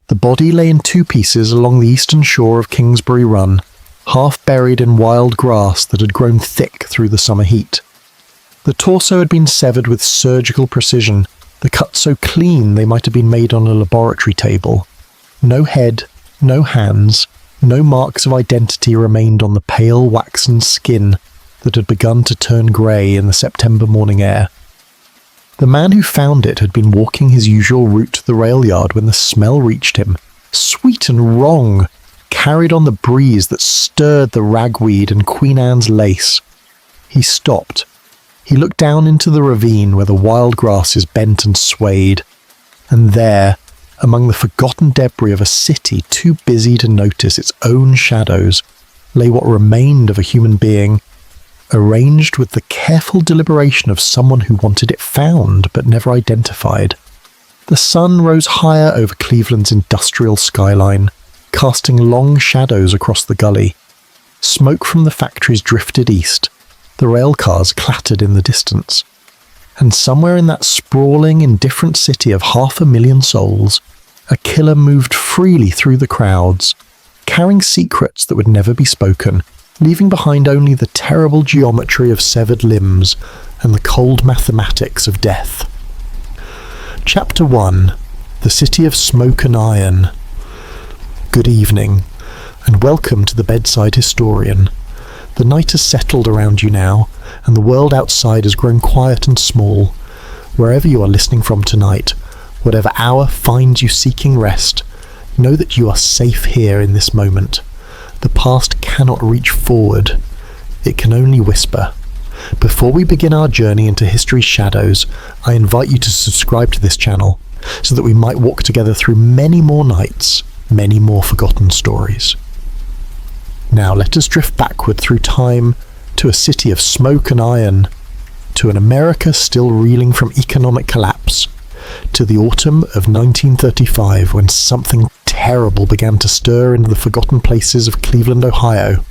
The body lay in two pieces along the eastern shore of Kingsbury Run, half buried in wild grass that had grown thick through the summer heat. The torso had been severed with surgical precision, the cuts so clean they might have been made on a laboratory table. No head, no hands, no marks of identity remained on the pale waxen skin that had begun to turn grey in the September morning air. The man who found it had been walking his usual route to the rail yard when the smell reached him, sweet and wrong, carried on the breeze that stirred the ragweed and Queen Anne's lace. He stopped. He looked down into the ravine where the wild grasses bent and swayed, and there, among the forgotten debris of a city too busy to notice its own shadows, lay what remained of a human being, arranged with the careful deliberation of someone who wanted it found but never identified. The sun rose higher over Cleveland's industrial skyline, casting long shadows across the gully. Smoke from the factories drifted east. The rail cars clattered in the distance. And somewhere in that sprawling, indifferent city of 500,000 souls, a killer moved freely through the crowds, carrying secrets that would never be spoken, leaving behind only the terrible geometry of severed limbs and the cold mathematics of death. Chapter 1. The City of Smoke and Iron. Good evening, and welcome to the Bedside Historian. The night has settled around you now, and the world outside has grown quiet and small. Wherever you are listening from tonight, whatever hour finds you seeking rest, know that you are safe here in this moment. The past cannot reach forward. It can only whisper. Before we begin our journey into history's shadows, I invite you to subscribe to this channel so that we might walk together through many more nights, many more forgotten stories. Now let us drift backward through time to a city of smoke and iron, to an America still reeling from economic collapse, to the autumn of 1935 when something terrible began to stir into the forgotten places of Cleveland, Ohio.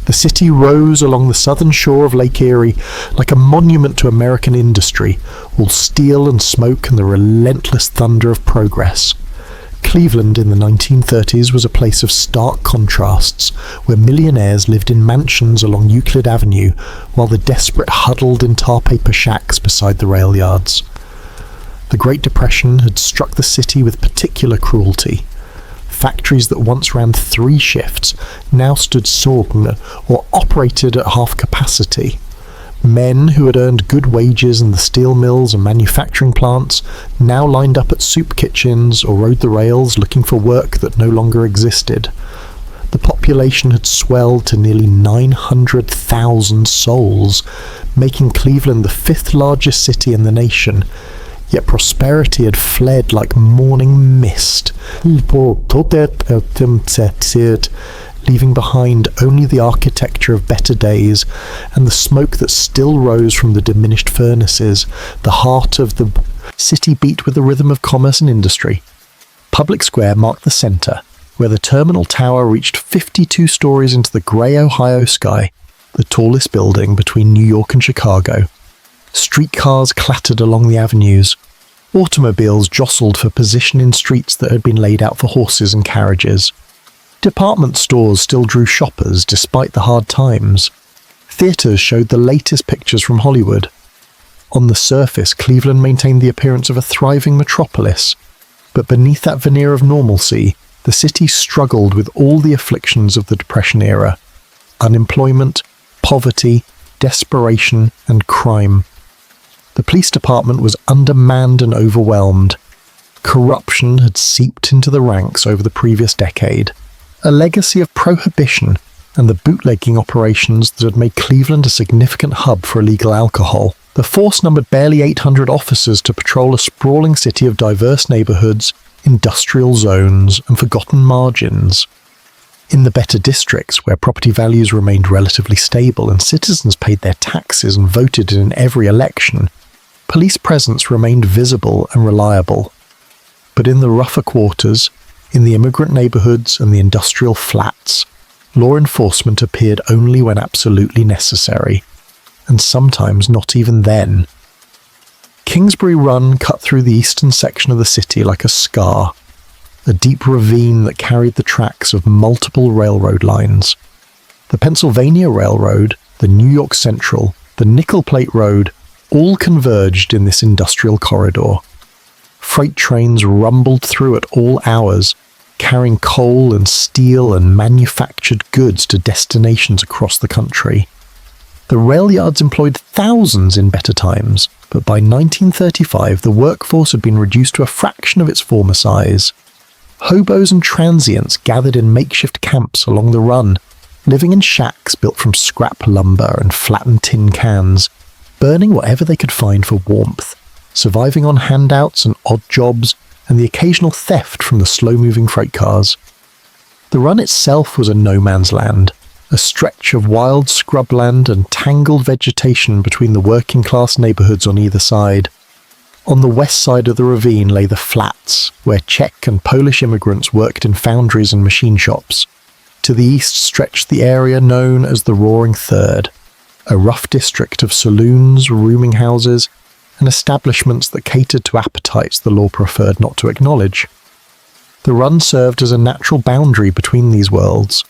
The city rose along the southern shore of Lake Erie like a monument to American industry, all steel and smoke and the relentless thunder of progress. Cleveland in the 1930s was a place of stark contrasts, where millionaires lived in mansions along Euclid Avenue, while the desperate huddled in tar paper shacks beside the rail yards. The Great Depression had struck the city with particular cruelty. Factories that once ran 3 shifts now stood sorghum or operated at half capacity. Men who had earned good wages in the steel mills and manufacturing plants now lined up at soup kitchens or rode the rails looking for work that no longer existed. The population had swelled to nearly 900,000 souls, making Cleveland the 5th largest city in the nation. Yet prosperity had fled like morning mist, leaving behind only the architecture of better days and the smoke that still rose from the diminished furnaces. The heart of the city beat with the rhythm of commerce and industry. Public Square marked the centre, where the terminal tower reached 52 stories into the grey Ohio sky, the tallest building between New York and Chicago. Streetcars clattered along the avenues. Automobiles jostled for position in streets that had been laid out for horses and carriages. Department stores still drew shoppers despite the hard times. Theatres showed the latest pictures from Hollywood. On the surface, Cleveland maintained the appearance of a thriving metropolis, but beneath that veneer of normalcy, the city struggled with all the afflictions of the Depression era: unemployment, poverty, desperation, and crime. The police department was undermanned and overwhelmed. Corruption had seeped into the ranks over the previous decade, a legacy of prohibition and the bootlegging operations that had made Cleveland a significant hub for illegal alcohol. The force numbered barely 800 officers to patrol a sprawling city of diverse neighborhoods, industrial zones, and forgotten margins. In the better districts, where property values remained relatively stable and citizens paid their taxes and voted in every election, police presence remained visible and reliable. But in the rougher quarters, in the immigrant neighborhoods and the industrial flats, law enforcement appeared only when absolutely necessary, and sometimes not even then. Kingsbury Run cut through the eastern section of the city like a scar. a deep ravine that carried the tracks of multiple railroad lines. The Pennsylvania Railroad, the New York Central, the Nickel Plate Road, all converged in this industrial corridor. Freight trains rumbled through at all hours, carrying coal and steel and manufactured goods to destinations across the country. The railyards employed thousands in better times, but by 1935 the workforce had been reduced to a fraction of its former size. Hobos and transients gathered in makeshift camps along the run, living in shacks built from scrap lumber and flattened tin cans, burning whatever they could find for warmth, surviving on handouts and odd jobs, and the occasional theft from the slow-moving freight cars. The run itself was a no-man's land, a stretch of wild scrubland and tangled vegetation between the working-class neighbourhoods on either side. On the west side of the ravine lay the flats, where Czech and Polish immigrants worked in foundries and machine shops. To the east stretched the area known as the Roaring Third, a rough district of saloons, rooming houses, and establishments that catered to appetites the law preferred not to acknowledge. The run served as a natural boundary between these worlds,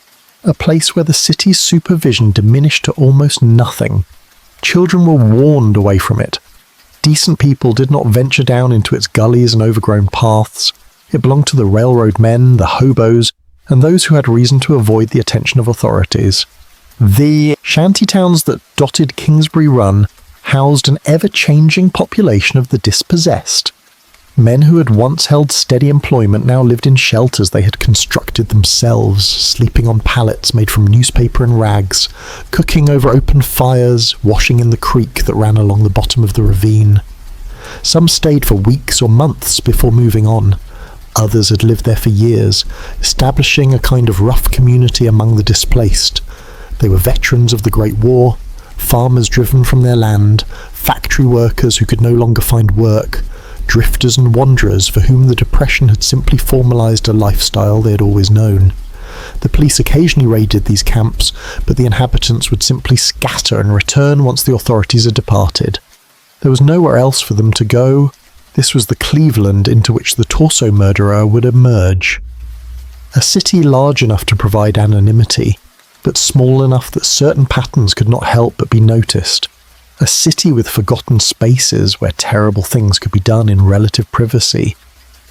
a place where the city's supervision diminished to almost nothing. Children were warned away from it. Decent people did not venture down into its gullies and overgrown paths. It belonged to the railroad men, the hobos, and those who had reason to avoid the attention of authorities. The shantytowns that dotted Kingsbury Run housed an ever-changing population of the dispossessed. Men who had once held steady employment now lived in shelters they had constructed themselves, sleeping on pallets made from newspaper and rags, cooking over open fires, washing in the creek that ran along the bottom of the ravine. Some stayed for weeks or months before moving on. Others had lived there for years, establishing a kind of rough community among the displaced. They were veterans of the Great War, farmers driven from their land, factory workers who could no longer find work, drifters and wanderers for whom the Depression had simply formalised a lifestyle they had always known. The police occasionally raided these camps, but the inhabitants would simply scatter and return once the authorities had departed. There was nowhere else for them to go. This was the Cleveland into which the torso murderer would emerge. A city large enough to provide anonymity, but small enough that certain patterns could not help but be noticed. A city with forgotten spaces where terrible things could be done in relative privacy.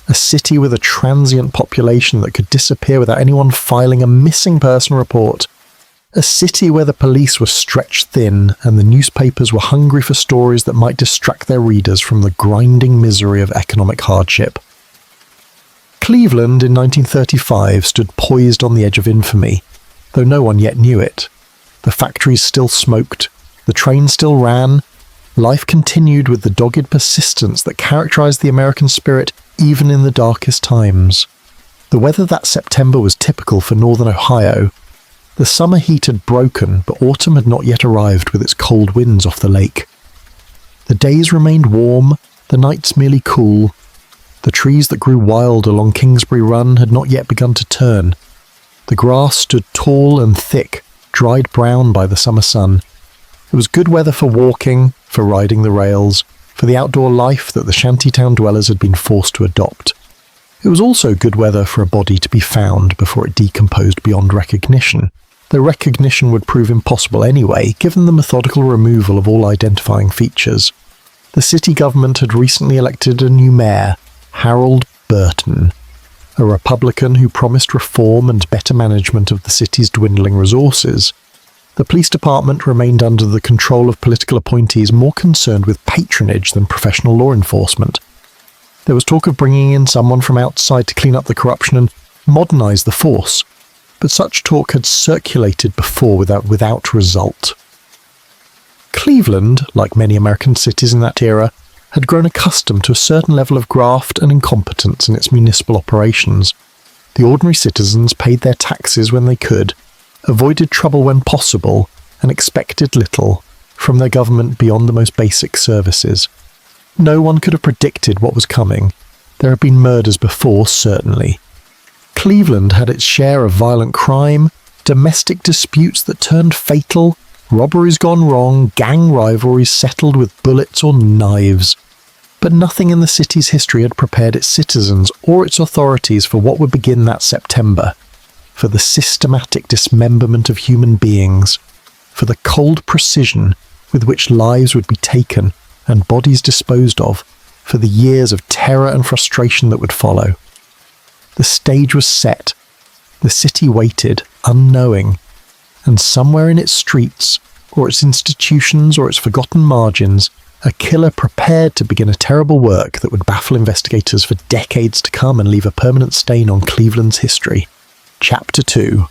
A city with a transient population that could disappear without anyone filing a missing person report. A city where the police were stretched thin and the newspapers were hungry for stories that might distract their readers from the grinding misery of economic hardship. Cleveland in 1935 stood poised on the edge of infamy, though no one yet knew it. The factories still smoked, the train still ran, life continued with the dogged persistence that characterized the American spirit even in the darkest times. The weather that September was typical for northern Ohio. The summer heat had broken, but autumn had not yet arrived with its cold winds off the lake. The days remained warm, the nights merely cool. The trees that grew wild along Kingsbury Run had not yet begun to turn. The grass stood tall and thick, dried brown by the summer sun. It was good weather for walking, for riding the rails, for the outdoor life that the shantytown dwellers had been forced to adopt. It was also good weather for a body to be found before it decomposed beyond recognition, though recognition would prove impossible anyway, given the methodical removal of all identifying features. The city government had recently elected a new mayor, Harold Burton, a Republican who promised reform and better management of the city's dwindling resources. The police department remained under the control of political appointees more concerned with patronage than professional law enforcement. There was talk of bringing in someone from outside to clean up the corruption and modernise the force, but such talk had circulated before without result. Cleveland, like many American cities in that era, had grown accustomed to a certain level of graft and incompetence in its municipal operations. The ordinary citizens paid their taxes when they could, avoided trouble when possible, and expected little from their government beyond the most basic services. No one could have predicted what was coming. There had been murders before, certainly. Cleveland had its share of violent crime, domestic disputes that turned fatal, robberies gone wrong, gang rivalries settled with bullets or knives. But nothing in the city's history had prepared its citizens or its authorities for what would begin that September, for the systematic dismemberment of human beings, for the cold precision with which lives would be taken and bodies disposed of, for the years of terror and frustration that would follow. The stage was set. The city waited, unknowing, and somewhere in its streets, or its institutions, or its forgotten margins, a killer prepared to begin a terrible work that would baffle investigators for decades to come and leave a permanent stain on Cleveland's history. Chapter 2.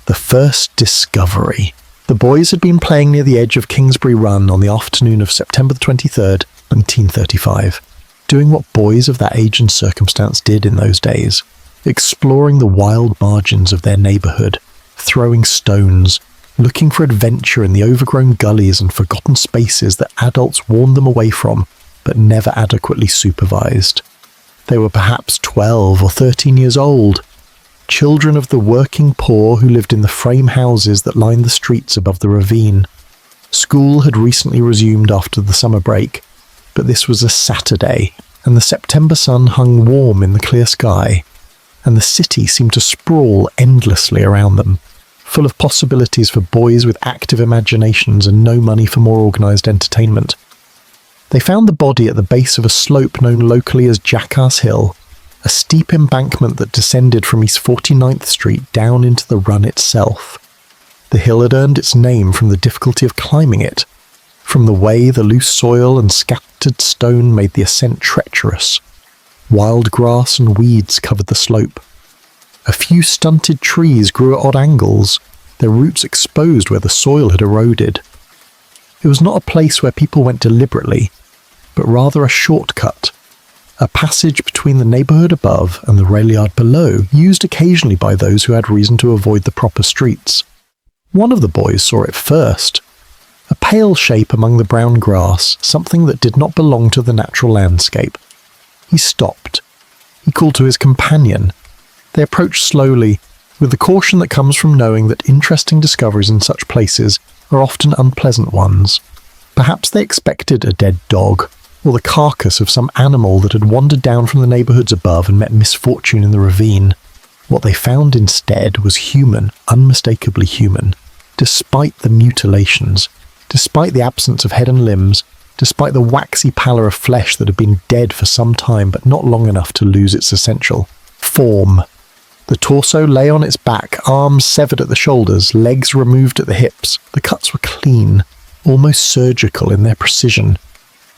The First Discovery. The boys had been playing near the edge of Kingsbury Run on the afternoon of September 23rd, 1935, doing what boys of that age and circumstance did in those days, exploring the wild margins of their neighbourhood, throwing stones, looking for adventure in the overgrown gullies and forgotten spaces that adults warned them away from, but never adequately supervised. They were perhaps 12 or 13 years old, children of the working poor who lived in the frame houses that lined the streets above the ravine. School had recently resumed after the summer break, but this was a Saturday, and the September sun hung warm in the clear sky, and the city seemed to sprawl endlessly around them, full of possibilities for boys with active imaginations and no money for more organised entertainment. They found the body at the base of a slope known locally as Jackass Hill, a steep embankment that descended from East 49th Street down into the run itself. The hill had earned its name from the difficulty of climbing it, from the way the loose soil and scattered stone made the ascent treacherous. Wild grass and weeds covered the slope. A few stunted trees grew at odd angles, their roots exposed where the soil had eroded. It was not a place where people went deliberately, but rather a shortcut, a passage between the neighbourhood above and the railyard below, used occasionally by those who had reason to avoid the proper streets. One of the boys saw it first, a pale shape among the brown grass, something that did not belong to the natural landscape. He stopped. He called to his companion. They approached slowly, with the caution that comes from knowing that interesting discoveries in such places are often unpleasant ones. Perhaps they expected a dead dog, or the carcass of some animal that had wandered down from the neighbourhoods above and met misfortune in the ravine. What they found instead was human, unmistakably human, despite the mutilations, despite the absence of head and limbs, despite the waxy pallor of flesh that had been dead for some time but not long enough to lose its essential form. The torso lay on its back, arms severed at the shoulders, legs removed at the hips. The cuts were clean, almost surgical in their precision.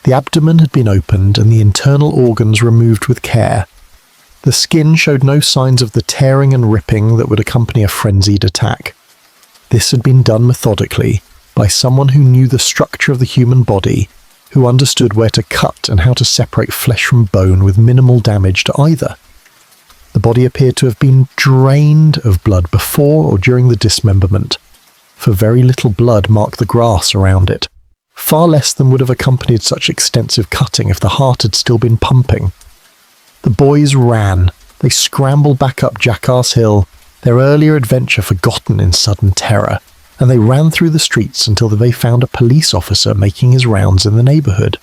The abdomen had been opened and the internal organs removed with care. The skin showed no signs of the tearing and ripping that would accompany a frenzied attack. This had been done methodically by someone who knew the structure of the human body, who understood where to cut and how to separate flesh from bone with minimal damage to either. The body appeared to have been drained of blood before or during the dismemberment, for very little blood marked the grass around it, far less than would have accompanied such extensive cutting if the heart had still been pumping. The boys ran. They scrambled back up Jackass Hill, their earlier adventure forgotten in sudden terror, and they ran through the streets until they found a police officer making his rounds in the neighbourhood.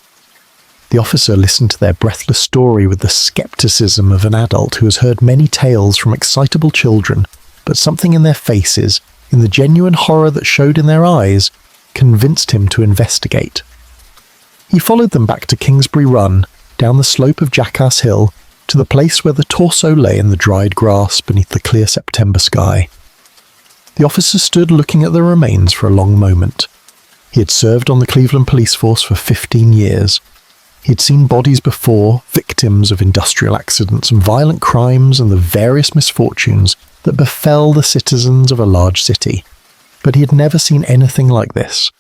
The officer listened to their breathless story with the scepticism of an adult who has heard many tales from excitable children, but something in their faces, in the genuine horror that showed in their eyes, convinced him to investigate. He followed them back to Kingsbury Run, down the slope of Jackass Hill, to the place where the torso lay in the dried grass beneath the clear September sky. The officer stood looking at the remains for a long moment. He had served on the Cleveland police force for 15 years. He had seen bodies before, victims of industrial accidents and violent crimes and the various misfortunes that befell the citizens of a large city. But he had never seen anything like this.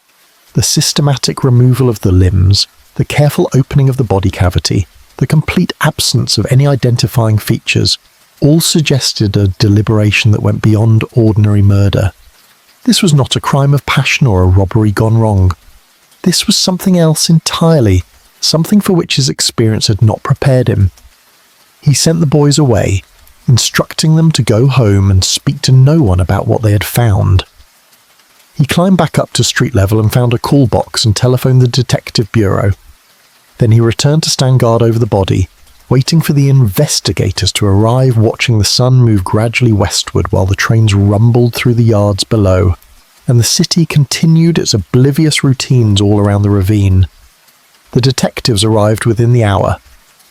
The systematic removal of the limbs, the careful opening of the body cavity, the complete absence of any identifying features, all suggested a deliberation that went beyond ordinary murder. This was not a crime of passion or a robbery gone wrong. This was something else entirely, something for which his experience had not prepared him. He sent the boys away, instructing them to go home and speak to no one about what they had found. He climbed back up to street level and found a call box and telephoned the detective bureau. Then he returned to stand guard over the body, waiting for the investigators to arrive, watching the sun move gradually westward while the trains rumbled through the yards below, and the city continued its oblivious routines all around the ravine. The detectives arrived within the hour,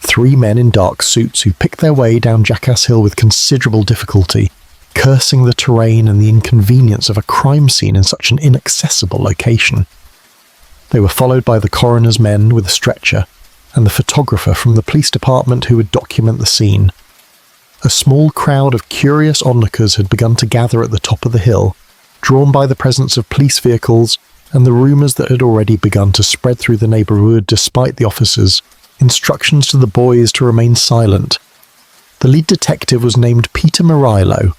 3 men in dark suits who picked their way down Jackass Hill with considerable difficulty, cursing the terrain and the inconvenience of a crime scene in such an inaccessible location. They were followed by the coroner's men with a stretcher and the photographer from the police department who would document the scene. A small crowd of curious onlookers had begun to gather at the top of the hill, drawn by the presence of police vehicles and the rumours that had already begun to spread through the neighbourhood despite the officers' instructions to the boys to remain silent. The lead detective was named Peter Murillo,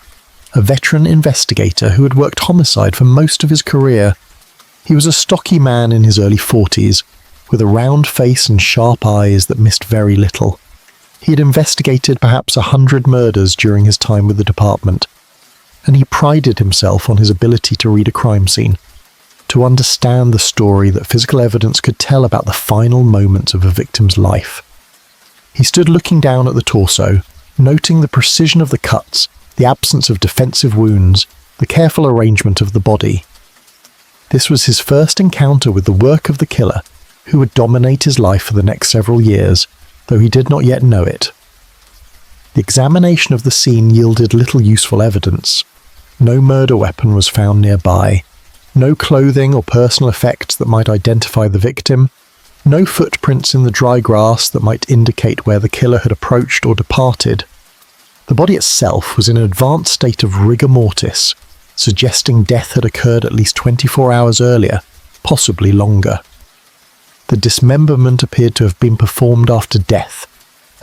a veteran investigator who had worked homicide for most of his career. He was a stocky man in his early 40s, with a round face and sharp eyes that missed very little. He had investigated perhaps 100 murders during his time with the department, and he prided himself on his ability to read a crime scene, to understand the story that physical evidence could tell about the final moments of a victim's life. He stood looking down at the torso, noting the precision of the cuts, the absence of defensive wounds, the careful arrangement of the body. This was his first encounter with the work of the killer, who would dominate his life for the next several years, though he did not yet know it. The examination of the scene yielded little useful evidence. No murder weapon was found nearby, no clothing or personal effects that might identify the victim, no footprints in the dry grass that might indicate where the killer had approached or departed. The body itself was in an advanced state of rigor mortis, suggesting death had occurred at least 24 hours earlier, possibly longer. The dismemberment appeared to have been performed after death,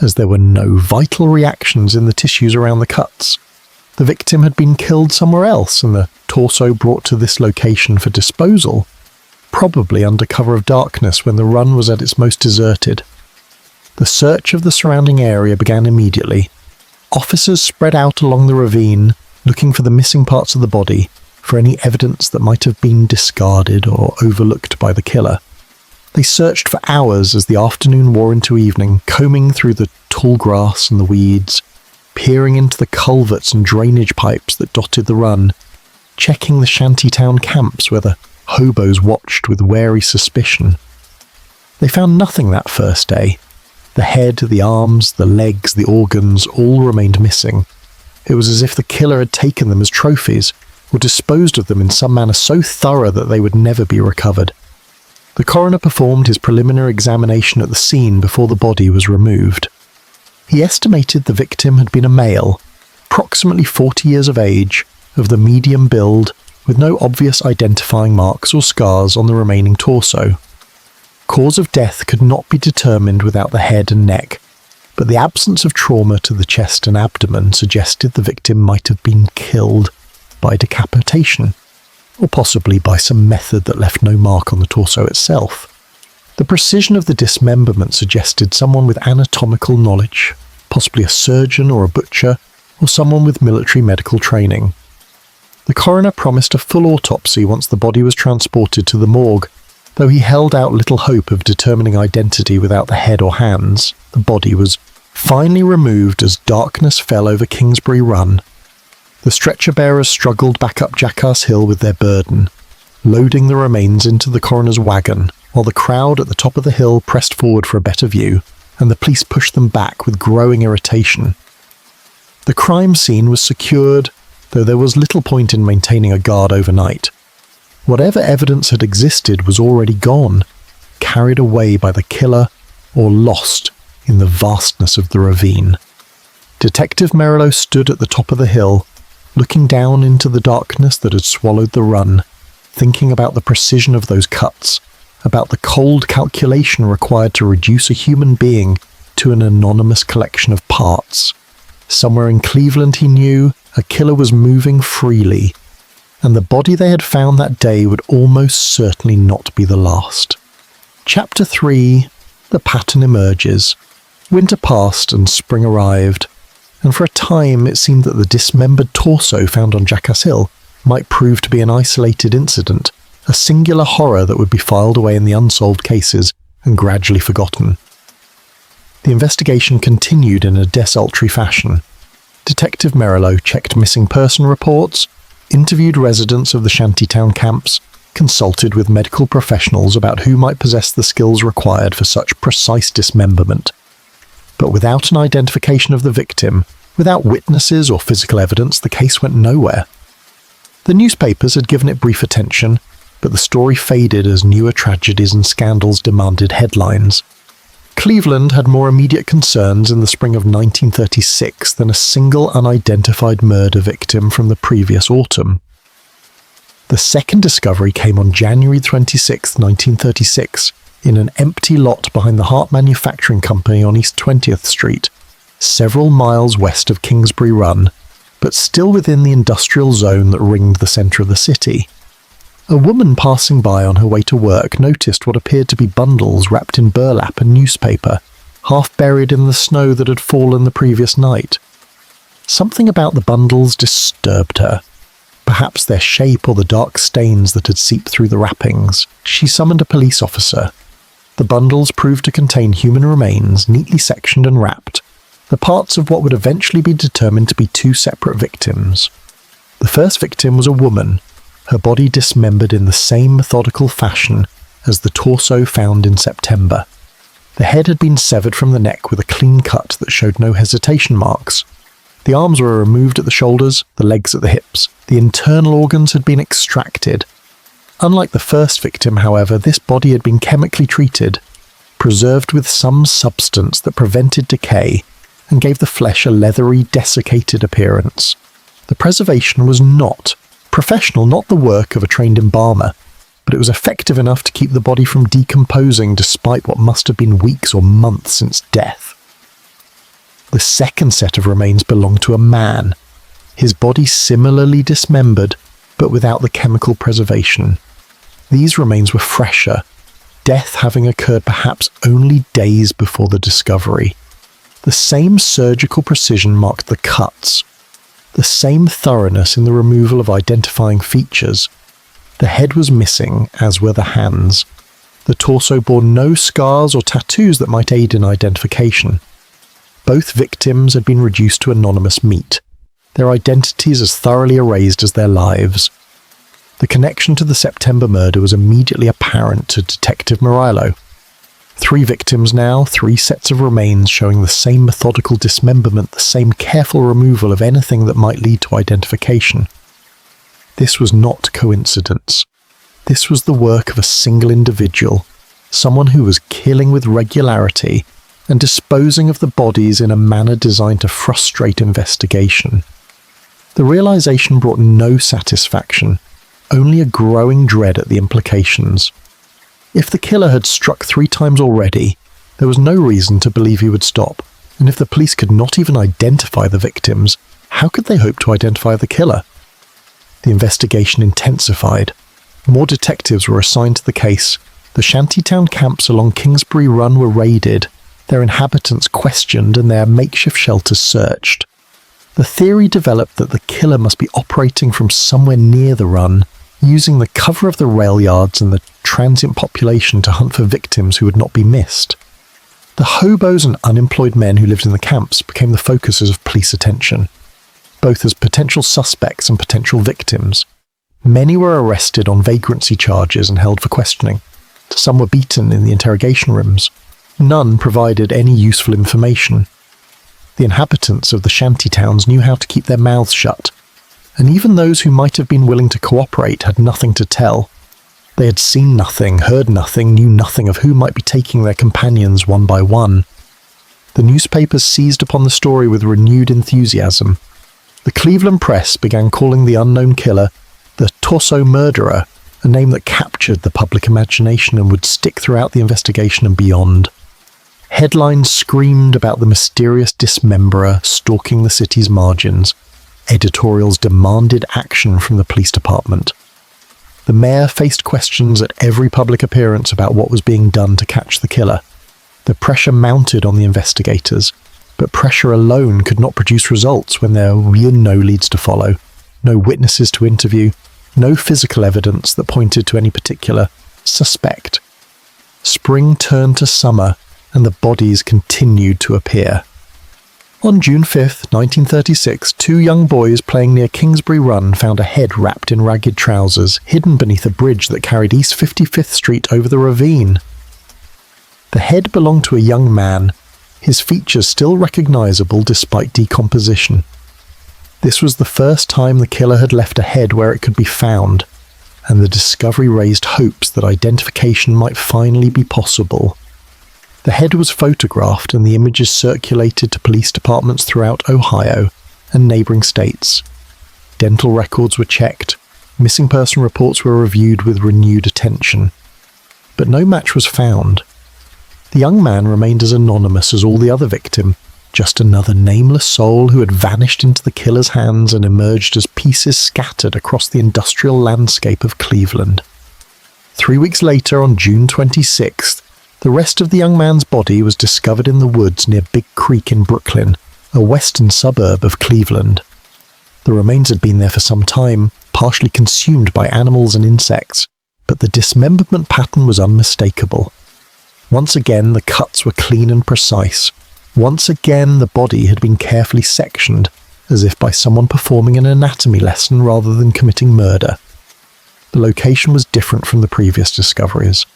as there were no vital reactions in the tissues around the cuts. The victim had been killed somewhere else and the torso brought to this location for disposal, probably under cover of darkness when the run was at its most deserted. The search of the surrounding area began immediately. Officers spread out along the ravine, looking for the missing parts of the body, for any evidence that might have been discarded or overlooked by the killer. They searched for hours as the afternoon wore into evening, combing through the tall grass and the weeds, peering into the culverts and drainage pipes that dotted the run, checking the shantytown camps where the hobos watched with wary suspicion. They found nothing that first day. The head, the arms, the legs, the organs all remained missing. It was as if the killer had taken them as trophies, or disposed of them in some manner so thorough that they would never be recovered. The coroner performed his preliminary examination at the scene before the body was removed. He estimated the victim had been a male, approximately 40 years of age, of the medium build, with no obvious identifying marks or scars on the remaining torso. Cause of death could not be determined without the head and neck, but the absence of trauma to the chest and abdomen suggested the victim might have been killed by decapitation, or possibly by some method that left no mark on the torso itself. The precision of the dismemberment suggested someone with anatomical knowledge, possibly a surgeon or a butcher, or someone with military medical training. The coroner promised a full autopsy once the body was transported to the morgue, though he held out little hope of determining identity without the head or hands. The body was finally removed as darkness fell over Kingsbury Run. The stretcher-bearers struggled back up Jackass Hill with their burden, loading the remains into the coroner's wagon, while the crowd at the top of the hill pressed forward for a better view, and the police pushed them back with growing irritation. The crime scene was secured, though there was little point in maintaining a guard overnight. Whatever evidence had existed was already gone, carried away by the killer, or lost in the vastness of the ravine. Detective Merillo stood at the top of the hill, looking down into the darkness that had swallowed the run, thinking about the precision of those cuts, about the cold calculation required to reduce a human being to an anonymous collection of parts. Somewhere in Cleveland, he knew, a killer was moving freely, and the body they had found that day would almost certainly not be the last. Chapter 3. The pattern emerges. Winter passed and spring arrived, and for a time it seemed that the dismembered torso found on Jackass Hill might prove to be an isolated incident, a singular horror that would be filed away in the unsolved cases and gradually forgotten. The investigation continued in a desultory fashion. Detective Merillo checked missing person reports, interviewed residents of the shantytown camps, consulted with medical professionals about who might possess the skills required for such precise dismemberment. But without an identification of the victim, without witnesses or physical evidence, the case went nowhere. The newspapers had given it brief attention, but the story faded as newer tragedies and scandals demanded headlines. Cleveland had more immediate concerns in the spring of 1936 than a single unidentified murder victim from the previous autumn. The second discovery came on January 26, 1936, in an empty lot behind the Hart Manufacturing Company on East 20th Street, several miles west of Kingsbury Run, but still within the industrial zone that ringed the centre of the city. A woman passing by on her way to work noticed what appeared to be bundles wrapped in burlap and newspaper, half buried in the snow that had fallen the previous night. Something about the bundles disturbed her. Perhaps their shape or the dark stains that had seeped through the wrappings. She summoned a police officer. The bundles proved to contain human remains, neatly sectioned and wrapped, the parts of what would eventually be determined to be two separate victims. The first victim was a woman, her body dismembered in the same methodical fashion as the torso found in September. The head had been severed from the neck with a clean cut that showed no hesitation marks. The arms were removed at the shoulders, the legs at the hips. The internal organs had been extracted. Unlike the first victim, however, this body had been chemically treated, preserved with some substance that prevented decay and gave the flesh a leathery, desiccated appearance. The preservation was not professional, not the work of a trained embalmer, but it was effective enough to keep the body from decomposing despite what must have been weeks or months since death. The second set of remains belonged to a man, his body similarly dismembered, but without the chemical preservation. These remains were fresher, death having occurred perhaps only days before the discovery. The same surgical precision marked the cuts, the same thoroughness in the removal of identifying features. The head was missing, as were the hands. The torso bore no scars or tattoos that might aid in identification. Both victims had been reduced to anonymous meat, their identities as thoroughly erased as their lives. The connection to the September murder was immediately apparent to Detective Merillo. 3 victims now, 3 sets of remains showing the same methodical dismemberment, the same careful removal of anything that might lead to identification. This was not coincidence. This was the work of a single individual, someone who was killing with regularity and disposing of the bodies in a manner designed to frustrate investigation. The realization brought no satisfaction, only a growing dread at the implications. If the killer had struck 3 times already, there was no reason to believe he would stop, and if the police could not even identify the victims, how could they hope to identify the killer? The investigation intensified. More detectives were assigned to the case. The shantytown camps along Kingsbury Run were raided, their inhabitants questioned and their makeshift shelters searched. The theory developed that the killer must be operating from somewhere near the run, using the cover of the railyards and the transient population to hunt for victims who would not be missed. The hobos and unemployed men who lived in the camps became the focuses of police attention, both as potential suspects and potential victims. Many were arrested on vagrancy charges and held for questioning. Some were beaten in the interrogation rooms. None provided any useful information. The inhabitants of the shanty towns knew how to keep their mouths shut, and even those who might have been willing to cooperate had nothing to tell. They had seen nothing, heard nothing, knew nothing of who might be taking their companions one by one. The newspapers seized upon the story with renewed enthusiasm. The Cleveland press began calling the unknown killer the torso murderer, a name that captured the public imagination and would stick throughout the investigation and beyond. Headlines screamed about the mysterious dismemberer stalking the city's margins. Editorials demanded action from the police department. The mayor faced questions at every public appearance about what was being done to catch the killer. The pressure mounted on the investigators, but pressure alone could not produce results when there were no leads to follow, no witnesses to interview, no physical evidence that pointed to any particular suspect. spring turned to summer, and the bodies continued to appear. On June 5, 1936, two young boys playing near Kingsbury Run found a head wrapped in ragged trousers, hidden beneath a bridge that carried East 55th Street over the ravine. The head belonged to a young man, his features still recognizable despite decomposition. This was the first time the killer had left a head where it could be found, and the discovery raised hopes that identification might finally be possible. The head was photographed and the images circulated to police departments throughout Ohio and neighboring states. Dental records were checked, missing person reports were reviewed with renewed attention. But no match was found. The young man remained as anonymous as all the other victims, just another nameless soul who had vanished into the killer's hands and emerged as pieces scattered across the industrial landscape of Cleveland. 3 weeks later, on June 26th, the rest of the young man's body was discovered in the woods near Big Creek in Brooklyn, a western suburb of Cleveland. The remains had been there for some time, partially consumed by animals and insects, but the dismemberment pattern was unmistakable. Once again, the cuts were clean and precise. Once again, the body had been carefully sectioned, as if by someone performing an anatomy lesson rather than committing murder. The location was different from the previous discoveries,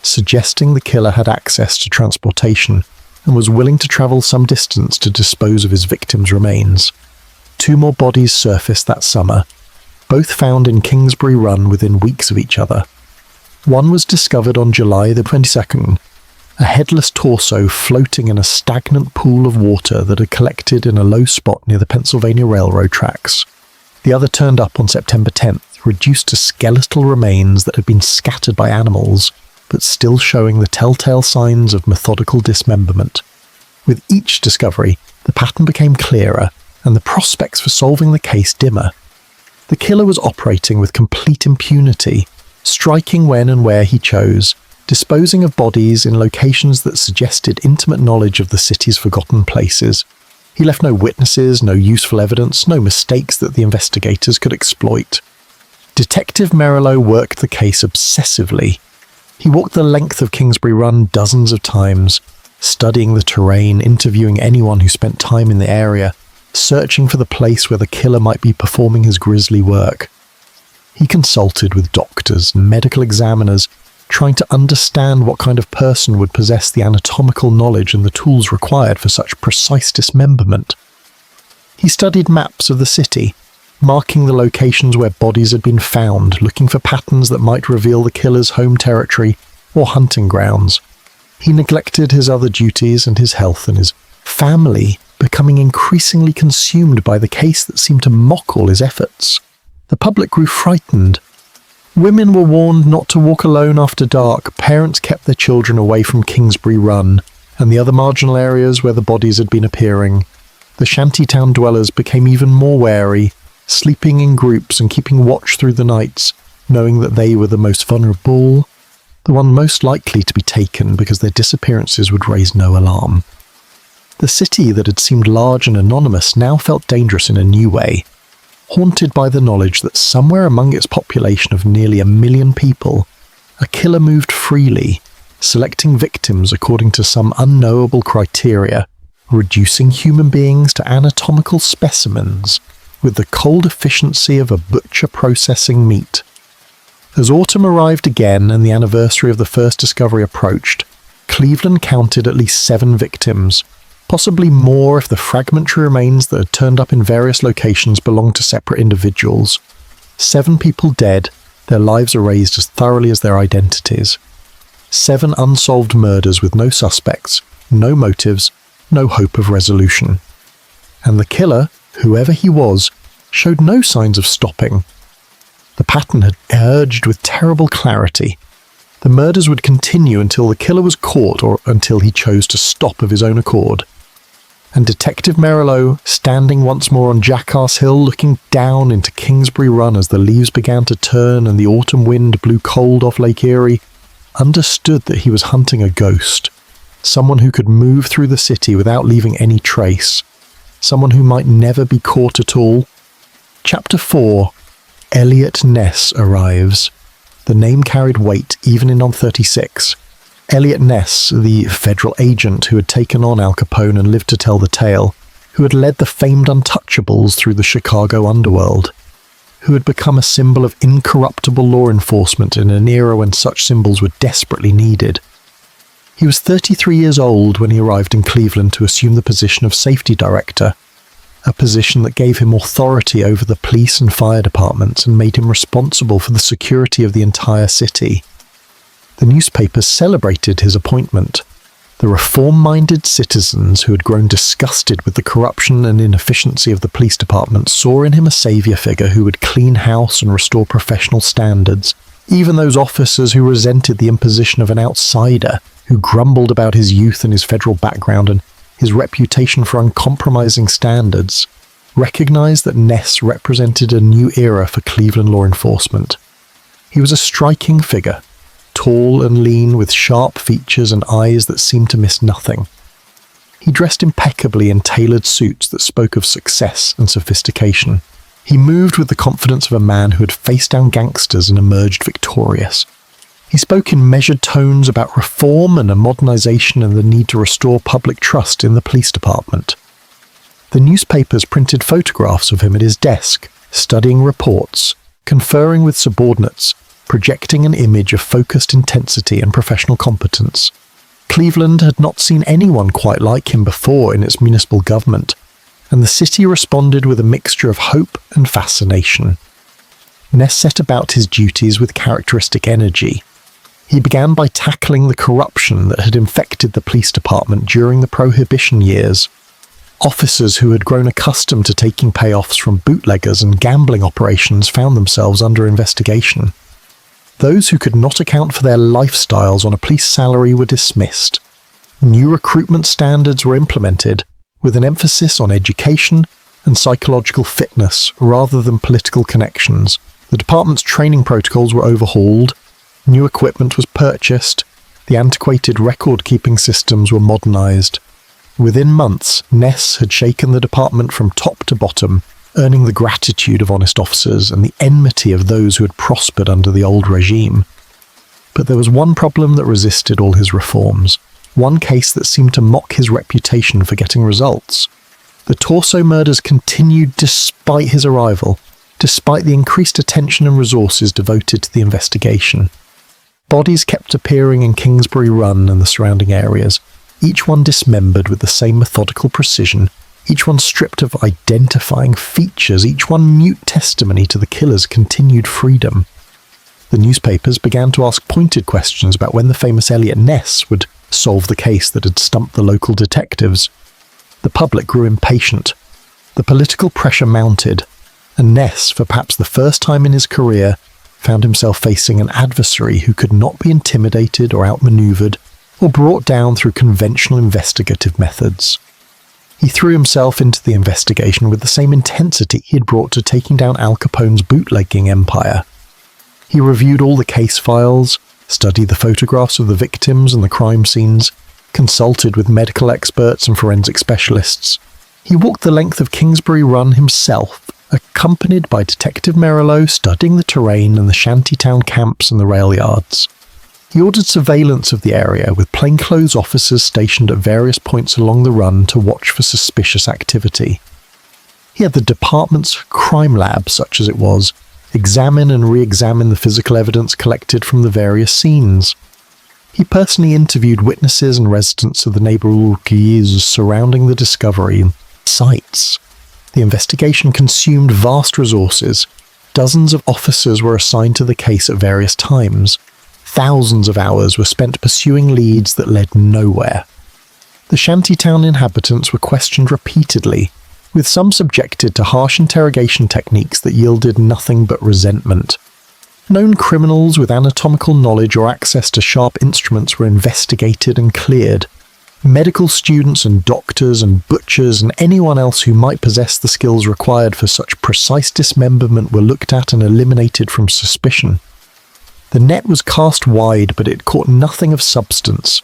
suggesting the killer had access to transportation and was willing to travel some distance to dispose of his victims' remains. 2 more bodies surfaced that summer, both found in Kingsbury Run within weeks of each other. One was discovered on July the 22nd, a headless torso floating in a stagnant pool of water that had collected in a low spot near the Pennsylvania Railroad tracks. The other turned up on September 10th, reduced to skeletal remains that had been scattered by animals, but still showing the telltale signs of methodical dismemberment. With each discovery, the pattern became clearer, and the prospects for solving the case dimmer. The killer was operating with complete impunity, striking when and where he chose, disposing of bodies in locations that suggested intimate knowledge of the city's forgotten places. He left no witnesses, no useful evidence, no mistakes that the investigators could exploit. Detective Merillo worked the case obsessively. He walked the length of Kingsbury Run dozens of times, studying the terrain, interviewing anyone who spent time in the area, searching for the place where the killer might be performing his grisly work. He consulted with doctors and medical examiners, trying to understand what kind of person would possess the anatomical knowledge and the tools required for such precise dismemberment. He studied maps of the city, marking the locations where bodies had been found, looking for patterns that might reveal the killer's home territory or hunting grounds. He neglected his other duties and his health and his family, becoming increasingly consumed by the case that seemed to mock all his efforts. The public grew frightened. Women were warned not to walk alone after dark, parents kept their children away from Kingsbury Run and the other marginal areas where the bodies had been appearing. The shantytown dwellers became even more wary, sleeping in groups and keeping watch through the nights, knowing that they were the most vulnerable, the one most likely to be taken because their disappearances would raise no alarm. The city that had seemed large and anonymous now felt dangerous in a new way, haunted by the knowledge that somewhere among its population of nearly 1 million people, a killer moved freely, selecting victims according to some unknowable criteria, reducing human beings to anatomical specimens with the cold efficiency of a butcher processing meat. As autumn arrived again and the anniversary of the first discovery approached, Cleveland counted at least 7 victims, possibly more if the fragmentary remains that had turned up in various locations belonged to separate individuals. 7 people dead, their lives erased as thoroughly as their identities. 7 unsolved murders with no suspects, no motives, no hope of resolution. And the killer, whoever he was, showed no signs of stopping. The pattern had emerged with terrible clarity. The murders would continue until the killer was caught or until he chose to stop of his own accord. And Detective Merillo, standing once more on Jackass Hill looking down into Kingsbury Run as the leaves began to turn and the autumn wind blew cold off Lake Erie, understood that he was hunting a ghost, someone who could move through the city without leaving any trace, someone who might never be caught at all. Chapter 4, Eliot Ness arrives. The name carried weight even in on 36. Eliot Ness, the federal agent who had taken on Al Capone and lived to tell the tale, who had led the famed untouchables through the Chicago underworld, who had become a symbol of incorruptible law enforcement in an era when such symbols were desperately needed. He was 33 years old when he arrived in Cleveland to assume the position of safety director, a position that gave him authority over the police and fire departments and made him responsible for the security of the entire city. The newspapers celebrated his appointment. The reform-minded citizens who had grown disgusted with the corruption and inefficiency of the police department saw in him a saviour figure who would clean house and restore professional standards. Even those officers who resented the imposition of an outsider, who grumbled about his youth and his federal background and his reputation for uncompromising standards, recognized that Ness represented a new era for Cleveland law enforcement. He was a striking figure, tall and lean with sharp features and eyes that seemed to miss nothing. He dressed impeccably in tailored suits that spoke of success and sophistication. He moved with the confidence of a man who had faced down gangsters and emerged victorious. He spoke in measured tones about reform and a modernization and the need to restore public trust in the police department. The newspapers printed photographs of him at his desk, studying reports, conferring with subordinates, projecting an image of focused intensity and professional competence. Cleveland had not seen anyone quite like him before in its municipal government, and the city responded with a mixture of hope and fascination. Ness set about his duties with characteristic energy. He began by tackling the corruption that had infected the police department during the Prohibition years. Officers who had grown accustomed to taking payoffs from bootleggers and gambling operations found themselves under investigation. Those who could not account for their lifestyles on a police salary were dismissed. New recruitment standards were implemented, with an emphasis on education and psychological fitness rather than political connections. The department's training protocols were overhauled, new equipment was purchased, the antiquated record-keeping systems were modernized. Within months, Ness had shaken the department from top to bottom, earning the gratitude of honest officers and the enmity of those who had prospered under the old regime. But there was one problem that resisted all his reforms, one case that seemed to mock his reputation for getting results. The Torso murders continued despite his arrival, despite the increased attention and resources devoted to the investigation. Bodies kept appearing in Kingsbury Run and the surrounding areas, each one dismembered with the same methodical precision, each one stripped of identifying features, each one mute testimony to the killer's continued freedom. The newspapers began to ask pointed questions about when the famous Eliot Ness would solve the case that had stumped the local detectives. The public grew impatient. The political pressure mounted, and Ness, for perhaps the first time in his career, found himself facing an adversary who could not be intimidated or outmaneuvered or brought down through conventional investigative methods. He threw himself into the investigation with the same intensity he had brought to taking down Al Capone's bootlegging empire. He reviewed all the case files, studied the photographs of the victims and the crime scenes, consulted with medical experts and forensic specialists. He walked the length of Kingsbury Run himself, accompanied by Detective Merillo studying the terrain and the shantytown camps and the railyards. He ordered surveillance of the area with plainclothes officers stationed at various points along the run to watch for suspicious activity. He had the department's crime lab, such as it was, examine and re-examine the physical evidence collected from the various scenes. He personally interviewed witnesses and residents of the neighbouring communities surrounding the discovery sites. The investigation consumed vast resources. Dozens of officers were assigned to the case at various times. Thousands of hours were spent pursuing leads that led nowhere. The shantytown inhabitants were questioned repeatedly, with some subjected to harsh interrogation techniques that yielded nothing but resentment. Known criminals with anatomical knowledge or access to sharp instruments were investigated and cleared. Medical students and doctors and butchers and anyone else who might possess the skills required for such precise dismemberment were looked at and eliminated from suspicion. The net was cast wide, but it caught nothing of substance.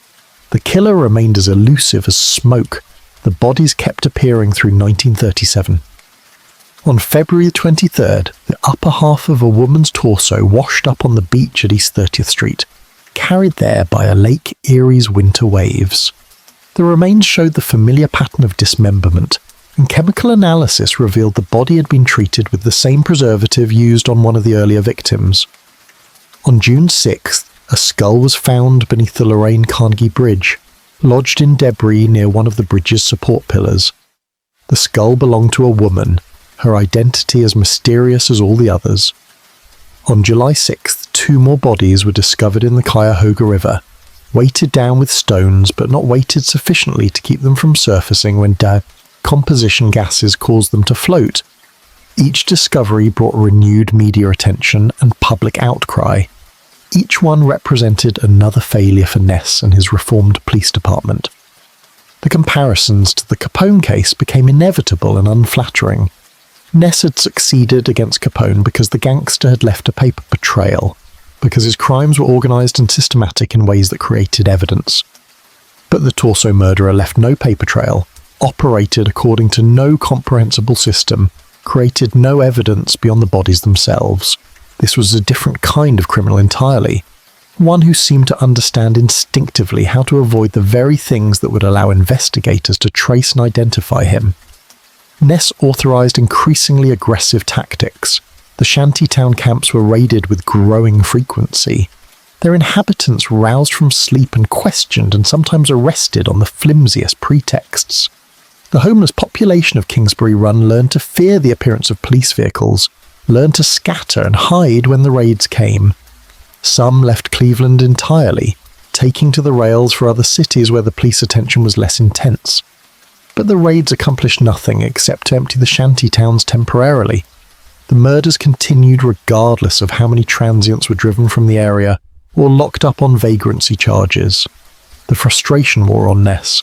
The killer remained as elusive as smoke. The bodies kept appearing through 1937. On February 23rd, the upper half of a woman's torso washed up on the beach at East 30th Street. carried there by a Lake Erie's winter waves. The remains showed the familiar pattern of dismemberment, and chemical analysis revealed the body had been treated with the same preservative used on one of the earlier victims. On June 6th, a skull was found beneath the Lorraine Carnegie Bridge, lodged in debris near one of the bridge's support pillars. The skull belonged to a woman, her identity as mysterious as all the others. On July 6th, 2 more bodies were discovered in the Cuyahoga River, weighted down with stones but not weighted sufficiently to keep them from surfacing when decomposition gases caused them to float. Each discovery brought renewed media attention and public outcry. Each one represented another failure for Ness and his reformed police department. The comparisons to the Capone case became inevitable and unflattering. Ness had succeeded against Capone because the gangster had left a paper trail, because his crimes were organised and systematic in ways that created evidence. But the torso murderer left no paper trail, operated according to no comprehensible system, created no evidence beyond the bodies themselves. This was a different kind of criminal entirely, one who seemed to understand instinctively how to avoid the very things that would allow investigators to trace and identify him. Ness authorised increasingly aggressive tactics. The shantytown camps were raided with growing frequency. Their inhabitants roused from sleep and questioned and sometimes arrested on the flimsiest pretexts. The homeless population of Kingsbury Run learned to fear the appearance of police vehicles, learned to scatter and hide when the raids came. Some left Cleveland entirely, taking to the rails for other cities where the police attention was less intense. But the raids accomplished nothing except to empty the shantytowns temporarily. The murders continued regardless of how many transients were driven from the area or locked up on vagrancy charges. The frustration wore on Ness.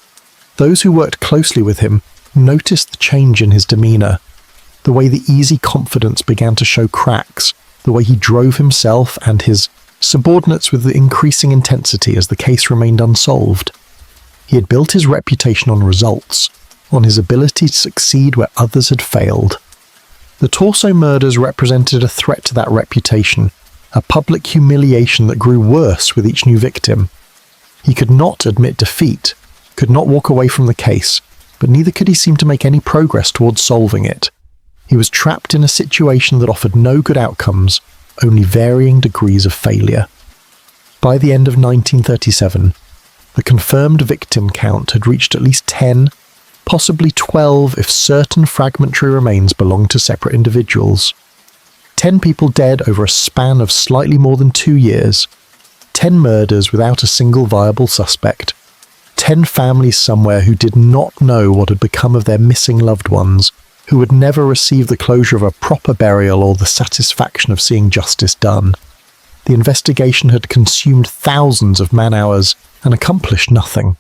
Those who worked closely with him noticed the change in his demeanour, the way the easy confidence began to show cracks, the way he drove himself and his subordinates with increasing intensity as the case remained unsolved. He had built his reputation on results, on his ability to succeed where others had failed. The torso murders represented a threat to that reputation, a public humiliation that grew worse with each new victim. He could not admit defeat, could not walk away from the case, but neither could he seem to make any progress towards solving it. He was trapped in a situation that offered no good outcomes, only varying degrees of failure. By the end of 1937, the confirmed victim count had reached at least 10, possibly 12 if certain fragmentary remains belonged to separate individuals. 10 people dead over a span of slightly more than 2 years. 10 murders without a single viable suspect. 10 families somewhere who did not know what had become of their missing loved ones, who would never receive the closure of a proper burial or the satisfaction of seeing justice done. The investigation had consumed thousands of man-hours and accomplished nothing.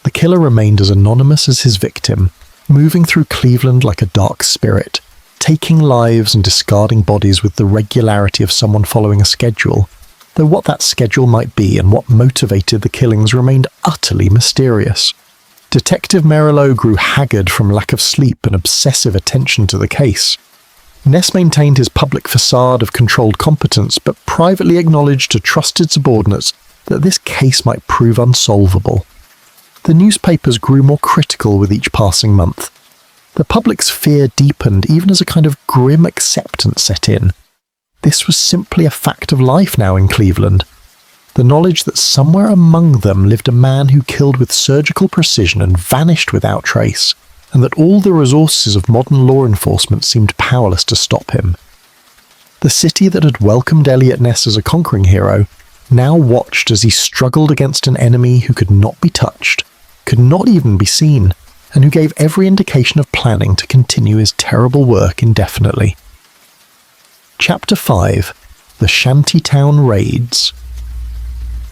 The killer remained as anonymous as his victim, moving through Cleveland like a dark spirit, taking lives and discarding bodies with the regularity of someone following a schedule, though what that schedule might be and what motivated the killings remained utterly mysterious. Detective Merillo grew haggard from lack of sleep and obsessive attention to the case. Ness maintained his public facade of controlled competence, but privately acknowledged to trusted subordinates that this case might prove unsolvable. The newspapers grew more critical with each passing month. The public's fear deepened even as a kind of grim acceptance set in. This was simply a fact of life now in Cleveland. The knowledge that somewhere among them lived a man who killed with surgical precision and vanished without trace, and that all the resources of modern law enforcement seemed powerless to stop him. The city that had welcomed Eliot Ness as a conquering hero now watched as he struggled against an enemy who could not be touched, could not even be seen, and who gave every indication of planning to continue his terrible work indefinitely. Chapter 5. The Shantytown Raids.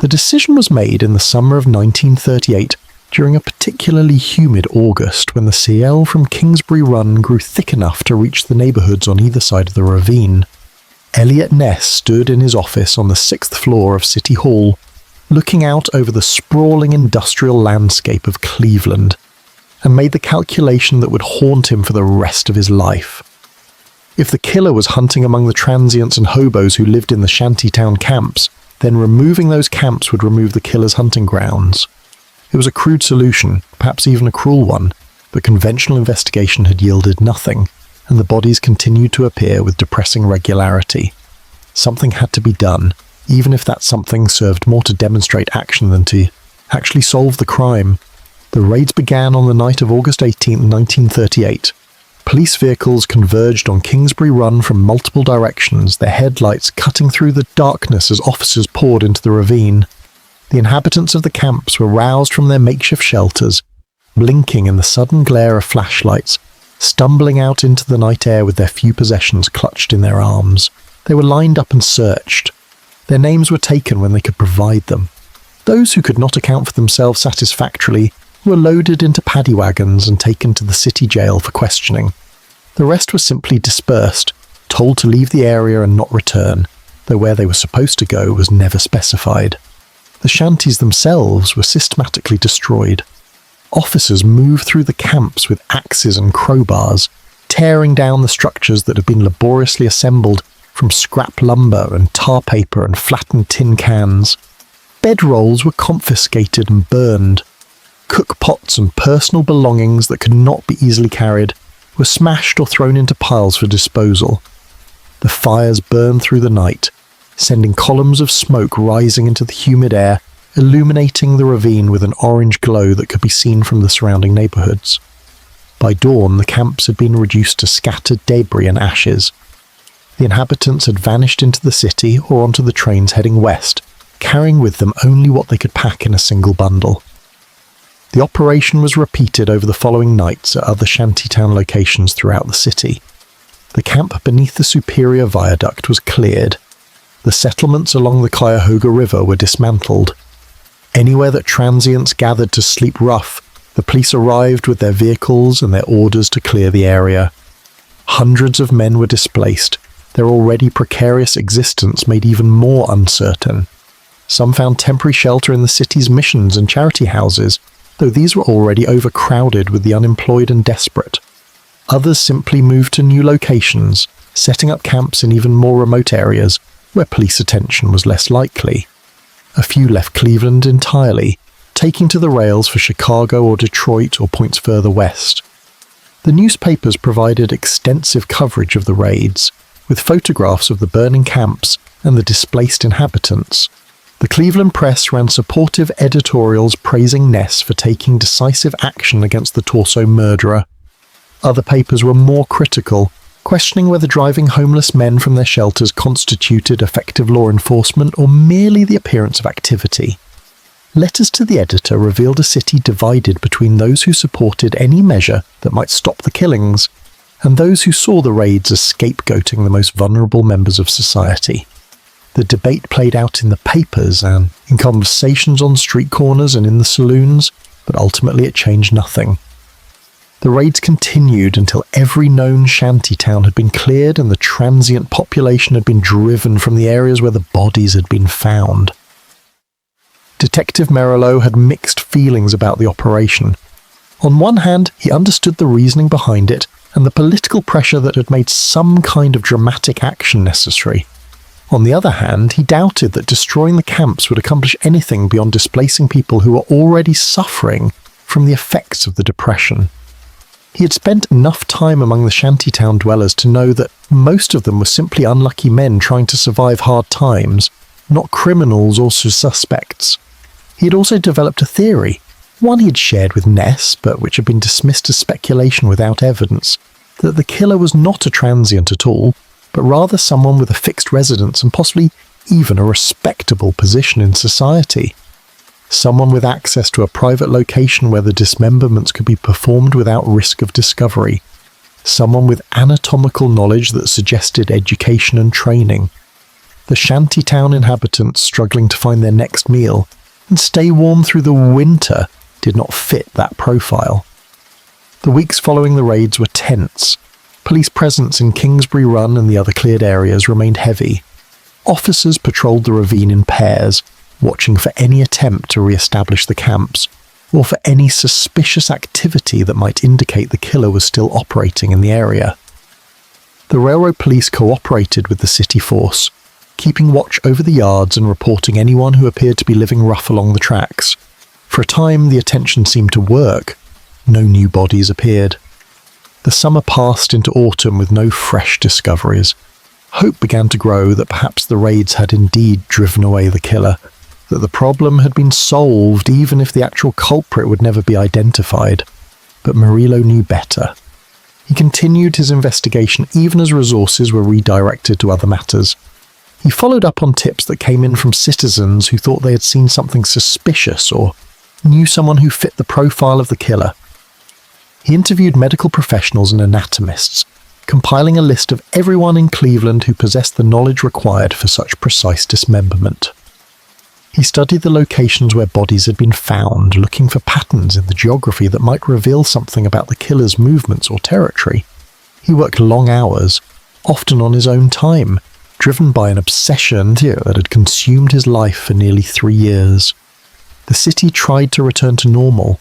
The decision was made in the summer of 1938 during a particularly humid August when the CL from Kingsbury Run grew thick enough to reach the neighbourhoods on either side of the ravine. Eliot Ness stood in his office on the 6th floor of City Hall, looking out over the sprawling industrial landscape of Cleveland, and made the calculation that would haunt him for the rest of his life. If the killer was hunting among the transients and hobos who lived in the shantytown camps, Then removing those camps would remove the killer's hunting grounds. It was a crude solution, perhaps even a cruel one, but conventional investigation had yielded nothing, and the bodies continued to appear with depressing regularity. Something had to be done, even if that something served more to demonstrate action than to actually solve the crime. The raids began on the night of August 18, 1938. Police vehicles converged on Kingsbury Run from multiple directions, their headlights cutting through the darkness as officers poured into the ravine. The inhabitants of the camps were roused from their makeshift shelters, blinking in the sudden glare of flashlights, stumbling out into the night air with their few possessions clutched in their arms. They were lined up and searched. Their names were taken when they could provide them. Those who could not account for themselves satisfactorily were loaded into paddy wagons and taken to the city jail for questioning. The rest were simply dispersed, told to leave the area and not return, though where they were supposed to go was never specified. The shanties themselves were systematically destroyed. Officers moved through the camps with axes and crowbars, tearing down the structures that had been laboriously assembled from scrap lumber and tar paper and flattened tin cans. Bedrolls were confiscated and burned. Cook pots and personal belongings that could not be easily carried were smashed or thrown into piles for disposal. The fires burned through the night, sending columns of smoke rising into the humid air, illuminating the ravine with an orange glow that could be seen from the surrounding neighbourhoods. By dawn, the camps had been reduced to scattered debris and ashes. The inhabitants had vanished into the city or onto the trains heading west, carrying with them only what they could pack in a single bundle. The operation was repeated over the following nights at other shantytown locations throughout the city. The camp beneath the Superior Viaduct was cleared. The settlements along the Cuyahoga River were dismantled. Anywhere that transients gathered to sleep rough, the police arrived with their vehicles and their orders to clear the area. Hundreds of men were displaced, their already precarious existence made even more uncertain. Some found temporary shelter in the city's missions and charity houses, though these were already overcrowded with the unemployed and desperate. Others simply moved to new locations, setting up camps in even more remote areas where police attention was less likely. A few left Cleveland entirely, taking to the rails for Chicago or Detroit or points further west. The newspapers provided extensive coverage of the raids, with photographs of the burning camps and the displaced inhabitants. The Cleveland Press ran supportive editorials praising Ness for taking decisive action against the torso murderer. Other papers were more critical, questioning whether driving homeless men from their shelters constituted effective law enforcement or merely the appearance of activity. Letters to the editor revealed a city divided between those who supported any measure that might stop the killings and those who saw the raids as scapegoating the most vulnerable members of society. The debate played out in the papers and in conversations on street corners and in the saloons, but ultimately it changed nothing. The raids continued until every known shantytown had been cleared and the transient population had been driven from the areas where the bodies had been found. Detective Merillo had mixed feelings about the operation. On one hand, he understood the reasoning behind it and the political pressure that had made some kind of dramatic action necessary. On the other hand, he doubted that destroying the camps would accomplish anything beyond displacing people who were already suffering from the effects of the Depression. He had spent enough time among the shantytown dwellers to know that most of them were simply unlucky men trying to survive hard times, not criminals or suspects. He had also developed a theory, one he had shared with Ness, but which had been dismissed as speculation without evidence, that the killer was not a transient at all, but rather someone with a fixed residence and possibly even a respectable position in society. Someone with access to a private location where the dismemberments could be performed without risk of discovery. Someone with anatomical knowledge that suggested education and training. The shantytown inhabitants struggling to find their next meal and stay warm through the winter did not fit that profile. The weeks following the raids were tense. Police presence in Kingsbury Run and the other cleared areas remained heavy. Officers patrolled the ravine in pairs, watching for any attempt to re-establish the camps, or for any suspicious activity that might indicate the killer was still operating in the area. The railroad police cooperated with the city force, keeping watch over the yards and reporting anyone who appeared to be living rough along the tracks. For a time, the attention seemed to work. No new bodies appeared. The summer passed into autumn with no fresh discoveries. Hope began to grow that perhaps the raids had indeed driven away the killer, that the problem had been solved even if the actual culprit would never be identified. But Murillo knew better. He continued his investigation even as resources were redirected to other matters. He followed up on tips that came in from citizens who thought they had seen something suspicious or knew someone who fit the profile of the killer. He interviewed medical professionals and anatomists, compiling a list of everyone in Cleveland who possessed the knowledge required for such precise dismemberment. He studied the locations where bodies had been found, looking for patterns in the geography that might reveal something about the killer's movements or territory. He worked long hours, often on his own time, driven by an obsession that had consumed his life for nearly 3 years. The city tried to return to normal.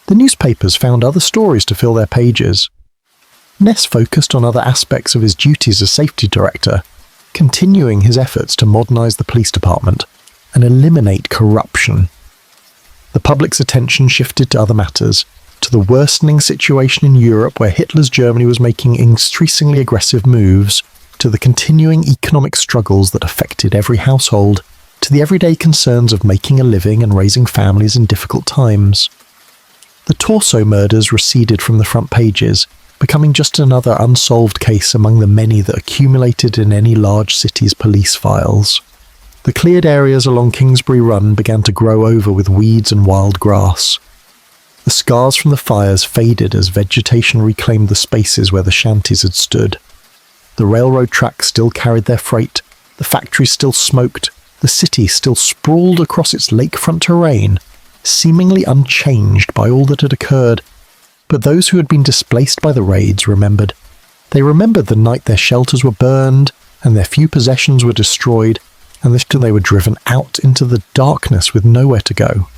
The newspapers found other stories to fill their pages. Ness focused on other aspects of his duties as safety director, continuing his efforts to modernize the police department and eliminate corruption. The public's attention shifted to other matters, to the worsening situation in Europe where Hitler's Germany was making increasingly aggressive moves, to the continuing economic struggles that affected every household, to the everyday concerns of making a living and raising families in difficult times. The Torso murders receded from the front pages, becoming just another unsolved case among the many that accumulated in any large city's police files. The cleared areas along Kingsbury Run began to grow over with weeds and wild grass. The scars from the fires faded as vegetation reclaimed the spaces where the shanties had stood. The railroad tracks still carried their freight, the factories still smoked, the city still sprawled across its lakefront terrain, seemingly unchanged by all that had occurred. But those who had been displaced by the raids remembered. They remembered the night their shelters were burned and their few possessions were destroyed, and they were driven out into the darkness with nowhere to go.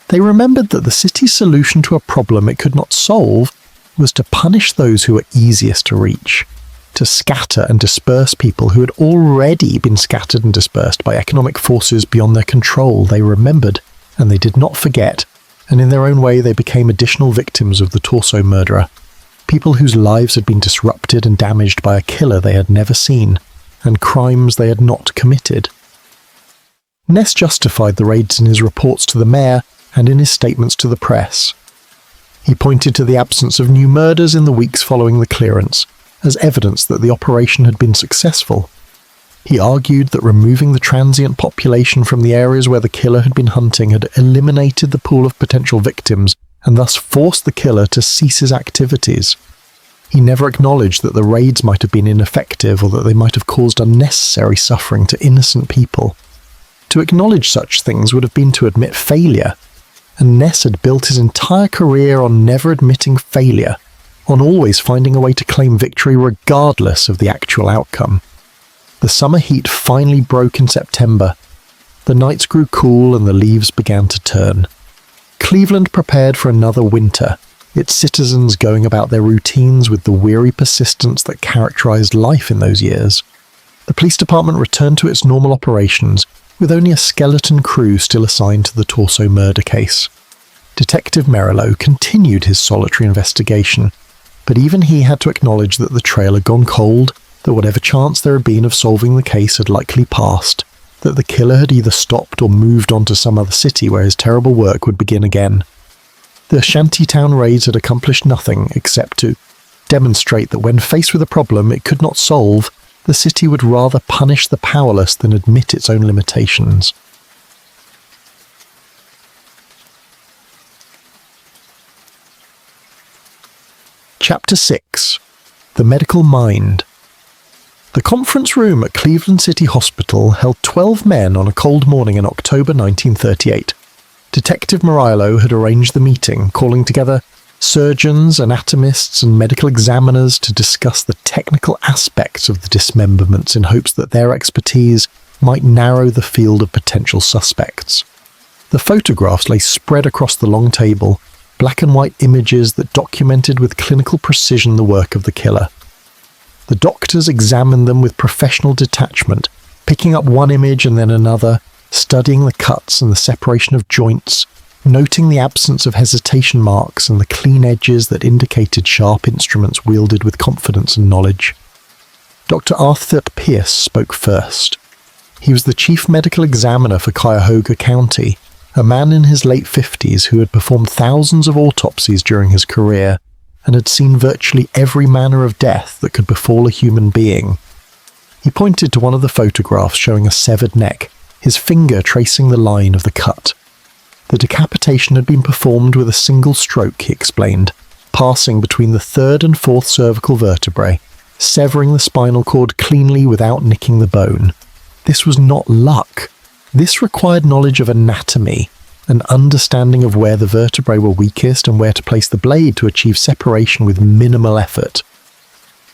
They remembered that the city's solution to a problem it could not solve was to punish those who were easiest to reach, to scatter and disperse people who had already been scattered and dispersed by economic forces beyond their control. They remembered, and they did not forget, and in their own way they became additional victims of the Torso murderer, people whose lives had been disrupted and damaged by a killer they had never seen, and crimes they had not committed. Ness justified the raids in his reports to the mayor and in his statements to the press. He pointed to the absence of new murders in the weeks following the clearance as evidence that the operation had been successful. He argued that removing the transient population from the areas where the killer had been hunting had eliminated the pool of potential victims and thus forced the killer to cease his activities. He never acknowledged that the raids might have been ineffective or that they might have caused unnecessary suffering to innocent people. To acknowledge such things would have been to admit failure, and Ness had built his entire career on never admitting failure, on always finding a way to claim victory regardless of the actual outcome. The summer heat finally broke in September. The nights grew cool and the leaves began to turn. Cleveland prepared for another winter, its citizens going about their routines with the weary persistence that characterized life in those years. The police department returned to its normal operations, with only a skeleton crew still assigned to the Torso murder case. Detective Murillo continued his solitary investigation, but even he had to acknowledge that the trail had gone cold, that whatever chance there had been of solving the case had likely passed, that the killer had either stopped or moved on to some other city where his terrible work would begin again. The shantytown raids had accomplished nothing except to demonstrate that when faced with a problem it could not solve, the city would rather punish the powerless than admit its own limitations. Chapter 6. The Medical Mind. The conference room at Cleveland City Hospital held 12 men on a cold morning in October 1938. Detective Murillo had arranged the meeting, calling together surgeons, anatomists, and medical examiners to discuss the technical aspects of the dismemberments in hopes that their expertise might narrow the field of potential suspects. The photographs lay spread across the long table, black and white images that documented with clinical precision the work of the killer. The doctors examined them with professional detachment, picking up one image and then another, studying the cuts and the separation of joints, noting the absence of hesitation marks and the clean edges that indicated sharp instruments wielded with confidence and knowledge. Dr. Arthur Pierce spoke first. He was the chief medical examiner for Cuyahoga County, a man in his late 50s who had performed thousands of autopsies during his career and had seen virtually every manner of death that could befall a human being. He pointed to one of the photographs showing a severed neck, his finger tracing the line of the cut. The decapitation had been performed with a single stroke, he explained, passing between the third and fourth cervical vertebrae, severing the spinal cord cleanly without nicking the bone. This was not luck. This required knowledge of anatomy, an understanding of where the vertebrae were weakest and where to place the blade to achieve separation with minimal effort.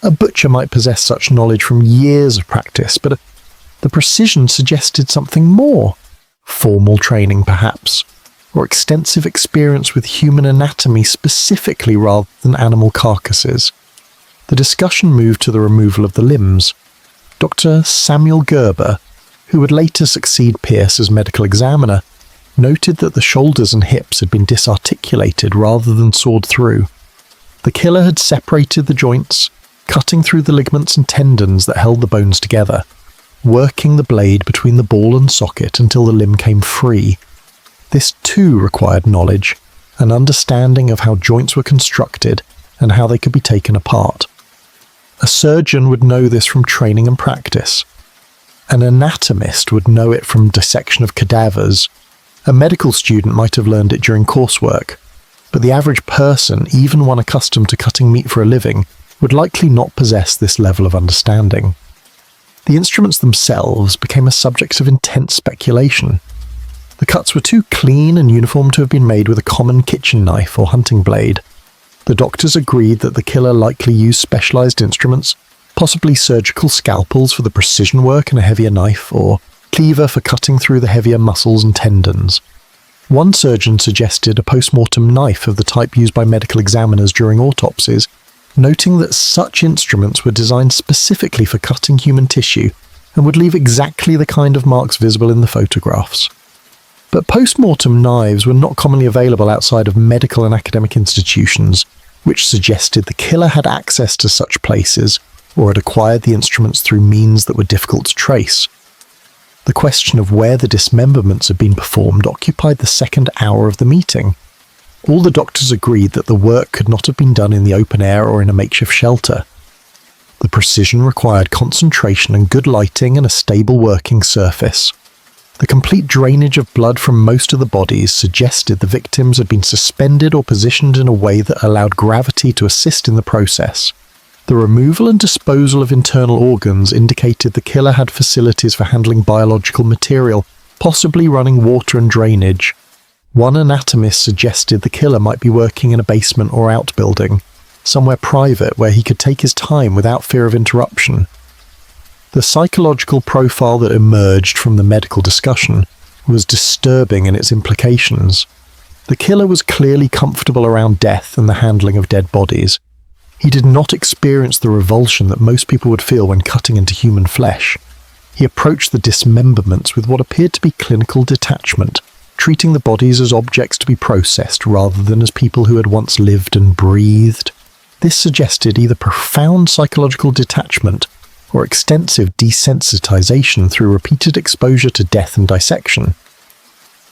A butcher might possess such knowledge from years of practice, but the precision suggested something more. Formal training, perhaps, or extensive experience with human anatomy specifically rather than animal carcasses. The discussion moved to the removal of the limbs. Dr. Samuel Gerber, who would later succeed Pierce as medical examiner, noted that the shoulders and hips had been disarticulated rather than sawed through. The killer had separated the joints, cutting through the ligaments and tendons that held the bones together, working the blade between the ball and socket until the limb came free. This too required knowledge, an understanding of how joints were constructed and how they could be taken apart. A surgeon would know this from training and practice. An anatomist would know it from dissection of cadavers. A medical student might have learned it during coursework, but the average person, even one accustomed to cutting meat for a living, would likely not possess this level of understanding. The instruments themselves became a subject of intense speculation. The cuts were too clean and uniform to have been made with a common kitchen knife or hunting blade. The doctors agreed that the killer likely used specialized instruments, possibly surgical scalpels for the precision work and a heavier knife, or cleaver for cutting through the heavier muscles and tendons. One surgeon suggested a post-mortem knife of the type used by medical examiners during autopsies, noting that such instruments were designed specifically for cutting human tissue and would leave exactly the kind of marks visible in the photographs. But post-mortem knives were not commonly available outside of medical and academic institutions, which suggested the killer had access to such places or had acquired the instruments through means that were difficult to trace. The question of where the dismemberments had been performed occupied the second hour of the meeting. All the doctors agreed that the work could not have been done in the open air or in a makeshift shelter. The precision required concentration and good lighting and a stable working surface. The complete drainage of blood from most of the bodies suggested the victims had been suspended or positioned in a way that allowed gravity to assist in the process. The removal and disposal of internal organs indicated the killer had facilities for handling biological material, possibly running water and drainage. One anatomist suggested the killer might be working in a basement or outbuilding, somewhere private where he could take his time without fear of interruption. The psychological profile that emerged from the medical discussion was disturbing in its implications. The killer was clearly comfortable around death and the handling of dead bodies. He did not experience the revulsion that most people would feel when cutting into human flesh. He approached the dismemberments with what appeared to be clinical detachment, treating the bodies as objects to be processed rather than as people who had once lived and breathed. This suggested either profound psychological detachment or extensive desensitization through repeated exposure to death and dissection.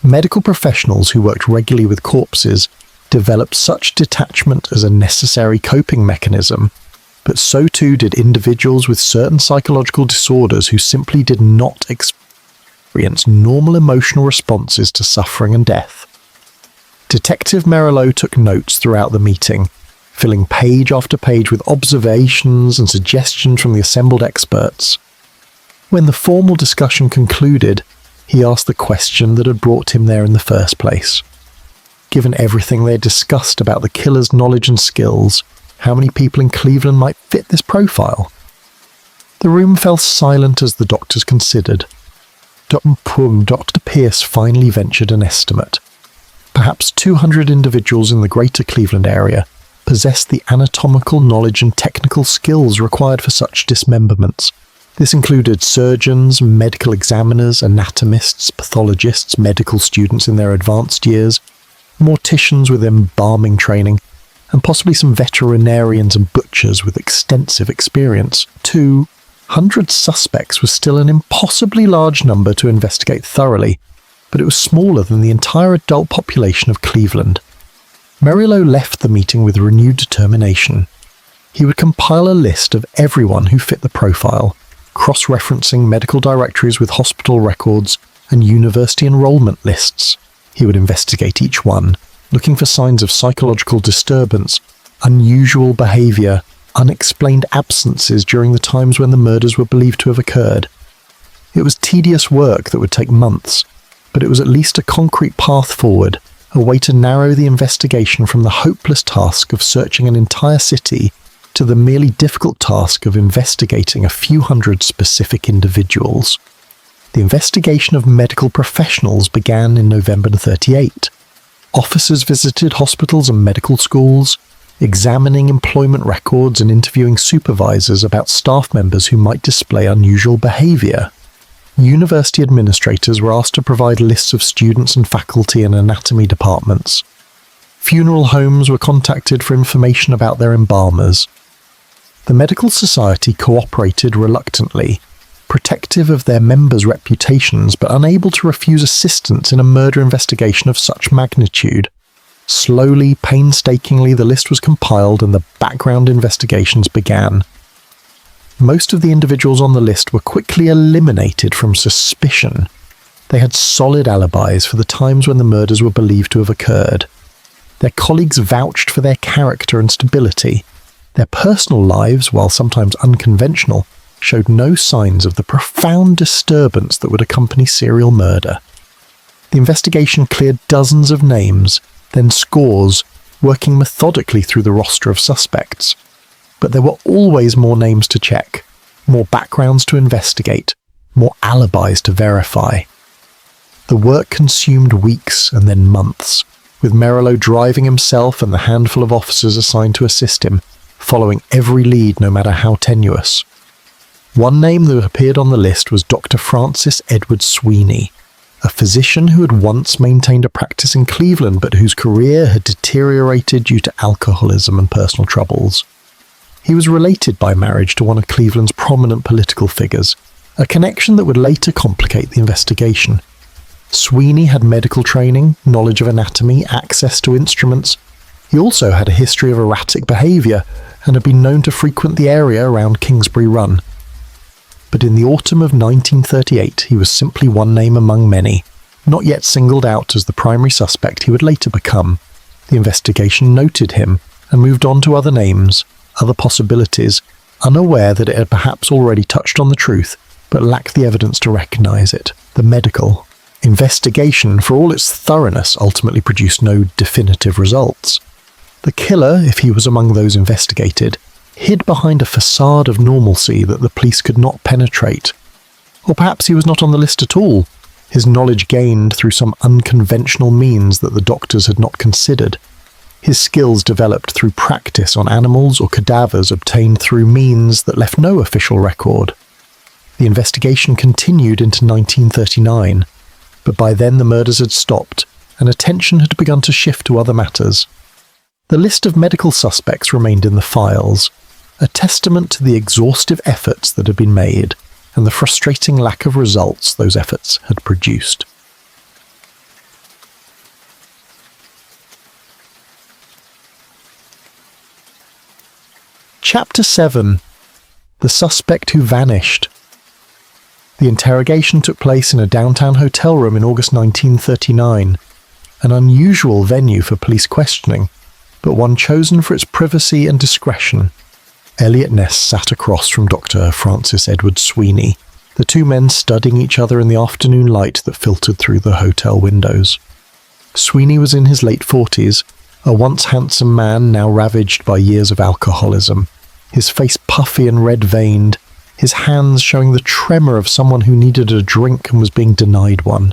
Medical professionals who worked regularly with corpses developed such detachment as a necessary coping mechanism, but so too did individuals with certain psychological disorders who simply did not experience normal emotional responses to suffering and death. Detective Merillo took notes throughout the meeting, filling page after page with observations and suggestions from the assembled experts. When the formal discussion concluded, he asked the question that had brought him there in the first place. Given everything they had discussed about the killer's knowledge and skills, how many people in Cleveland might fit this profile? The room fell silent as the doctors considered. Dr. Pierce finally ventured an estimate. Perhaps 200 individuals in the greater Cleveland area possessed the anatomical knowledge and technical skills required for such dismemberments. This included surgeons, medical examiners, anatomists, pathologists, medical students in their advanced years, morticians with embalming training, and possibly some veterinarians and butchers with extensive experience. 200 suspects was still an impossibly large number to investigate thoroughly, but it was smaller than the entire adult population of Cleveland. Merylo left the meeting with renewed determination. He would compile a list of everyone who fit the profile, cross-referencing medical directories with hospital records and university enrollment lists. He would investigate each one, looking for signs of psychological disturbance, unusual behaviour, unexplained absences during the times when the murders were believed to have occurred. It was tedious work that would take months, but it was at least a concrete path forward, a way to narrow the investigation from the hopeless task of searching an entire city to the merely difficult task of investigating a few hundred specific individuals. The investigation of medical professionals began in November 1938. Officers visited hospitals and medical schools, examining employment records and interviewing supervisors about staff members who might display unusual behaviour. University administrators were asked to provide lists of students and faculty in anatomy departments. Funeral homes were contacted for information about their embalmers. The medical society cooperated reluctantly, protective of their members' reputations but unable to refuse assistance in a murder investigation of such magnitude. Slowly, painstakingly, the list was compiled and the background investigations began. Most of the individuals on the list were quickly eliminated from suspicion. They had solid alibis for the times when the murders were believed to have occurred. Their colleagues vouched for their character and stability. Their personal lives, while sometimes unconventional, showed no signs of the profound disturbance that would accompany serial murder. The investigation cleared dozens of names, then scores, working methodically through the roster of suspects. But there were always more names to check, more backgrounds to investigate, more alibis to verify. The work consumed weeks and then months, with Merylo driving himself and the handful of officers assigned to assist him, following every lead no matter how tenuous. One name that appeared on the list was Dr. Francis Edward Sweeney, a physician who had once maintained a practice in Cleveland but whose career had deteriorated due to alcoholism and personal troubles. He was related by marriage to one of Cleveland's prominent political figures, a connection that would later complicate the investigation. Sweeney had medical training, knowledge of anatomy, access to instruments. He also had a history of erratic behaviour and had been known to frequent the area around Kingsbury Run. But in the autumn of 1938, he was simply one name among many, not yet singled out as the primary suspect he would later become. The investigation noted him and moved on to other names, other possibilities, unaware that it had perhaps already touched on the truth, but lacked the evidence to recognise it. The medical investigation, for all its thoroughness, ultimately produced no definitive results. The killer, if he was among those investigated, hid behind a facade of normalcy that the police could not penetrate. Or perhaps he was not on the list at all, his knowledge gained through some unconventional means that the doctors had not considered. His skills developed through practice on animals or cadavers obtained through means that left no official record. The investigation continued into 1939, but by then the murders had stopped and attention had begun to shift to other matters. The list of medical suspects remained in the files, a testament to the exhaustive efforts that had been made and the frustrating lack of results those efforts had produced. Chapter 7. The Suspect Who Vanished. The interrogation took place in a downtown hotel room in August 1939, an unusual venue for police questioning, but one chosen for its privacy and discretion. Eliot Ness sat across from Dr. Francis Edward Sweeney, the two men studying each other in the afternoon light that filtered through the hotel windows. Sweeney was in his late 40s, a once handsome man now ravaged by years of alcoholism, his face puffy and red-veined, his hands showing the tremor of someone who needed a drink and was being denied one.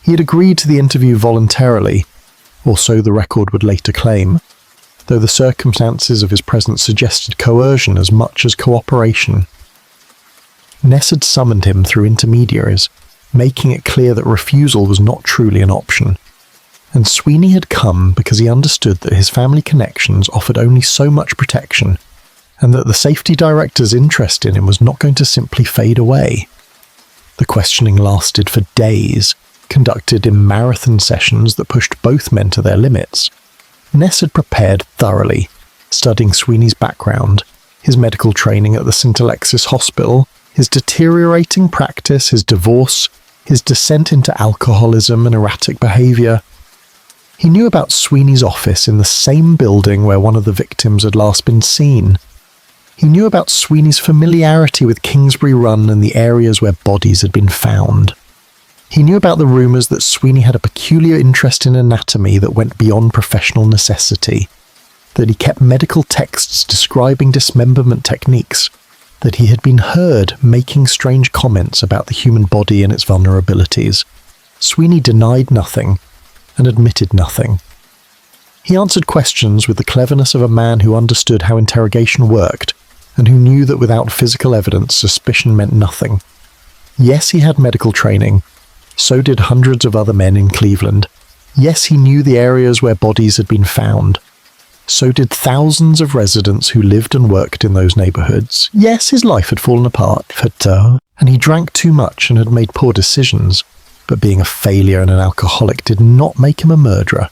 He had agreed to the interview voluntarily, or so the record would later claim, though the circumstances of his presence suggested coercion as much as cooperation. Ness had summoned him through intermediaries, making it clear that refusal was not truly an option. And Sweeney had come because he understood that his family connections offered only so much protection, and that the safety director's interest in him was not going to simply fade away. The questioning lasted for days, conducted in marathon sessions that pushed both men to their limits. Ness had prepared thoroughly, studying Sweeney's background, his medical training at the St. Alexis Hospital, his deteriorating practice, his divorce, his descent into alcoholism and erratic behaviour. He knew about Sweeney's office in the same building where one of the victims had last been seen. He knew about Sweeney's familiarity with Kingsbury Run and the areas where bodies had been found. He knew about the rumours that Sweeney had a peculiar interest in anatomy that went beyond professional necessity, that he kept medical texts describing dismemberment techniques, that he had been heard making strange comments about the human body and its vulnerabilities. Sweeney denied nothing and admitted nothing. He answered questions with the cleverness of a man who understood how interrogation worked and who knew that without physical evidence, suspicion meant nothing. Yes, he had medical training. So did hundreds of other men in Cleveland. Yes, he knew the areas where bodies had been found. So did thousands of residents who lived and worked in those neighborhoods. Yes, his life had fallen apart, and he drank too much and had made poor decisions. But being a failure and an alcoholic did not make him a murderer.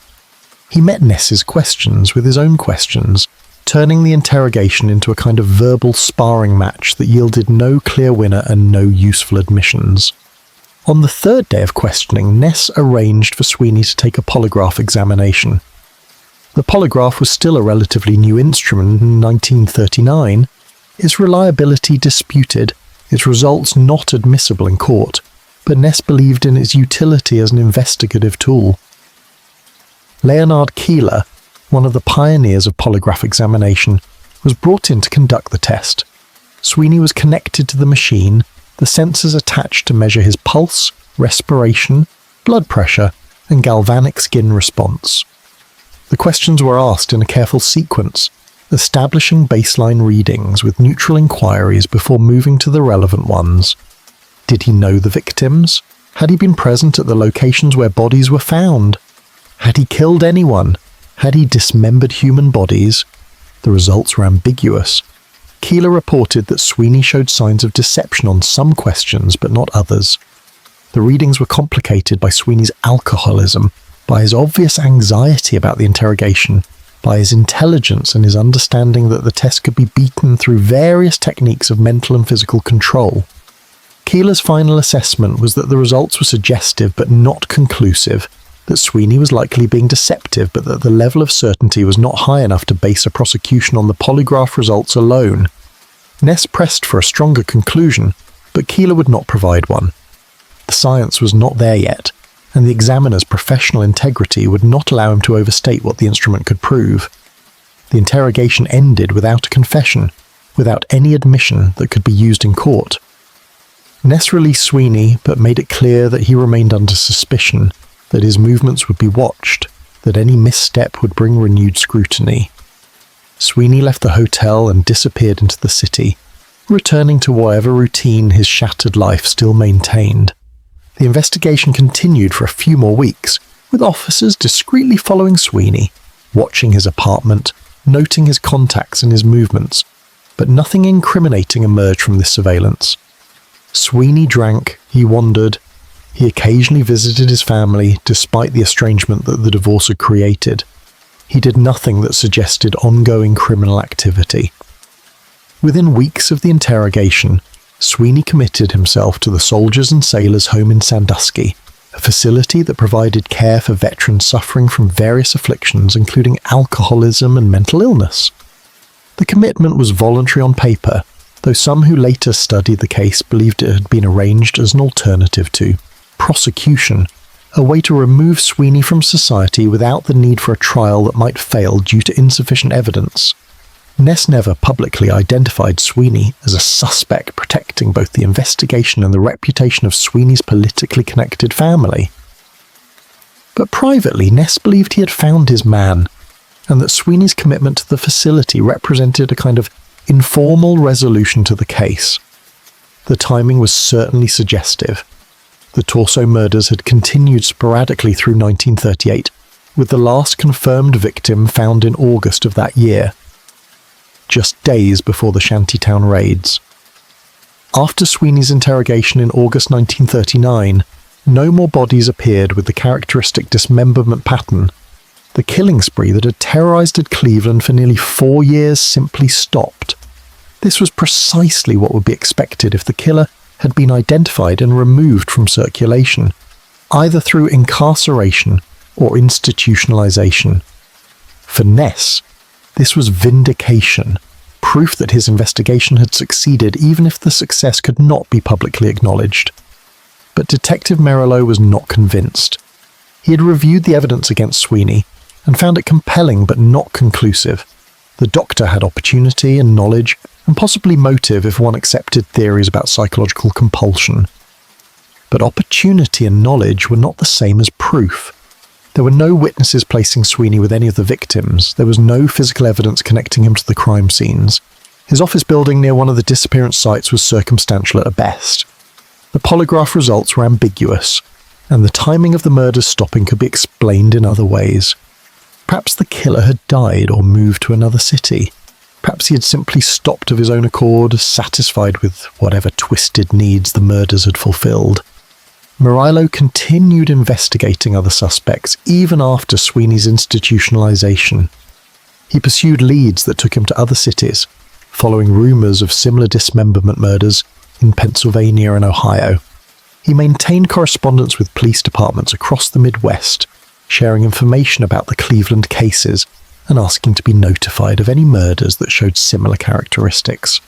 He met Ness's questions with his own questions, turning the interrogation into a kind of verbal sparring match that yielded no clear winner and no useful admissions. On the third day of questioning, Ness arranged for Sweeney to take a polygraph examination. The polygraph was still a relatively new instrument in 1939, its reliability disputed, its results not admissible in court, but Ness believed in its utility as an investigative tool. Leonard Keeler, one of the pioneers of polygraph examination, was brought in to conduct the test. Sweeney was connected to the machine, the sensors attached to measure his pulse, respiration, blood pressure, and galvanic skin response. The questions were asked in a careful sequence, establishing baseline readings with neutral inquiries before moving to the relevant ones. Did he know the victims? Had he been present at the locations where bodies were found? Had he killed anyone? Had he dismembered human bodies? The results were ambiguous. Keeler reported that Sweeney showed signs of deception on some questions but not others. The readings were complicated by Sweeney's alcoholism, by his obvious anxiety about the interrogation, by his intelligence and his understanding that the test could be beaten through various techniques of mental and physical control. Keeler's final assessment was that the results were suggestive but not conclusive, that Sweeney was likely being deceptive but that the level of certainty was not high enough to base a prosecution on the polygraph results alone. Ness pressed for a stronger conclusion, but Keeler would not provide one. The science was not there yet, and the examiner's professional integrity would not allow him to overstate what the instrument could prove. The interrogation ended without a confession, without any admission that could be used in court. Ness released Sweeney, but made it clear that he remained under suspicion, that his movements would be watched, that any misstep would bring renewed scrutiny. Sweeney left the hotel and disappeared into the city, returning to whatever routine his shattered life still maintained. The investigation continued for a few more weeks, with officers discreetly following Sweeney, watching his apartment, noting his contacts and his movements, but nothing incriminating emerged from this surveillance. Sweeney drank, he wandered, he occasionally visited his family despite the estrangement that the divorce had created. He did nothing that suggested ongoing criminal activity. Within weeks of the interrogation, Sweeney committed himself to the Soldiers and Sailors Home in Sandusky, a facility that provided care for veterans suffering from various afflictions including alcoholism and mental illness. The commitment was voluntary on paper, though some who later studied the case believed it had been arranged as an alternative to prosecution, a way to remove Sweeney from society without the need for a trial that might fail due to insufficient evidence. Ness never publicly identified Sweeney as a suspect protecting both the investigation and the reputation of Sweeney's politically connected family. But privately, Ness believed he had found his man, and that Sweeney's commitment to the facility represented a kind of informal resolution to the case. The timing was certainly suggestive. The torso murders had continued sporadically through 1938, with the last confirmed victim found in August of that year, just days before the shantytown raids. After Sweeney's interrogation in August 1939, no more bodies appeared with the characteristic dismemberment pattern. The killing spree that had terrorized Cleveland for nearly 4 years simply stopped. This was precisely what would be expected if the killer had been identified and removed from circulation, either through incarceration or institutionalization. For Ness, this was vindication, proof that his investigation had succeeded even if the success could not be publicly acknowledged. But Detective Merillo was not convinced. He had reviewed the evidence against Sweeney and found it compelling but not conclusive. The doctor had opportunity and knowledge, and possibly motive if one accepted theories about psychological compulsion. But opportunity and knowledge were not the same as proof. There were no witnesses placing Sweeney with any of the victims. There was no physical evidence connecting him to the crime scenes. His office building near one of the disappearance sites was circumstantial at best. The polygraph results were ambiguous, and the timing of the murders stopping could be explained in other ways. Perhaps the killer had died or moved to another city. Perhaps he had simply stopped of his own accord, satisfied with whatever twisted needs the murders had fulfilled. Merillo continued investigating other suspects even after Sweeney's institutionalization. He pursued leads that took him to other cities, following rumors of similar dismemberment murders in Pennsylvania and Ohio. He maintained correspondence with police departments across the Midwest, sharing information about the Cleveland cases and asking to be notified of any murders that showed similar characteristics.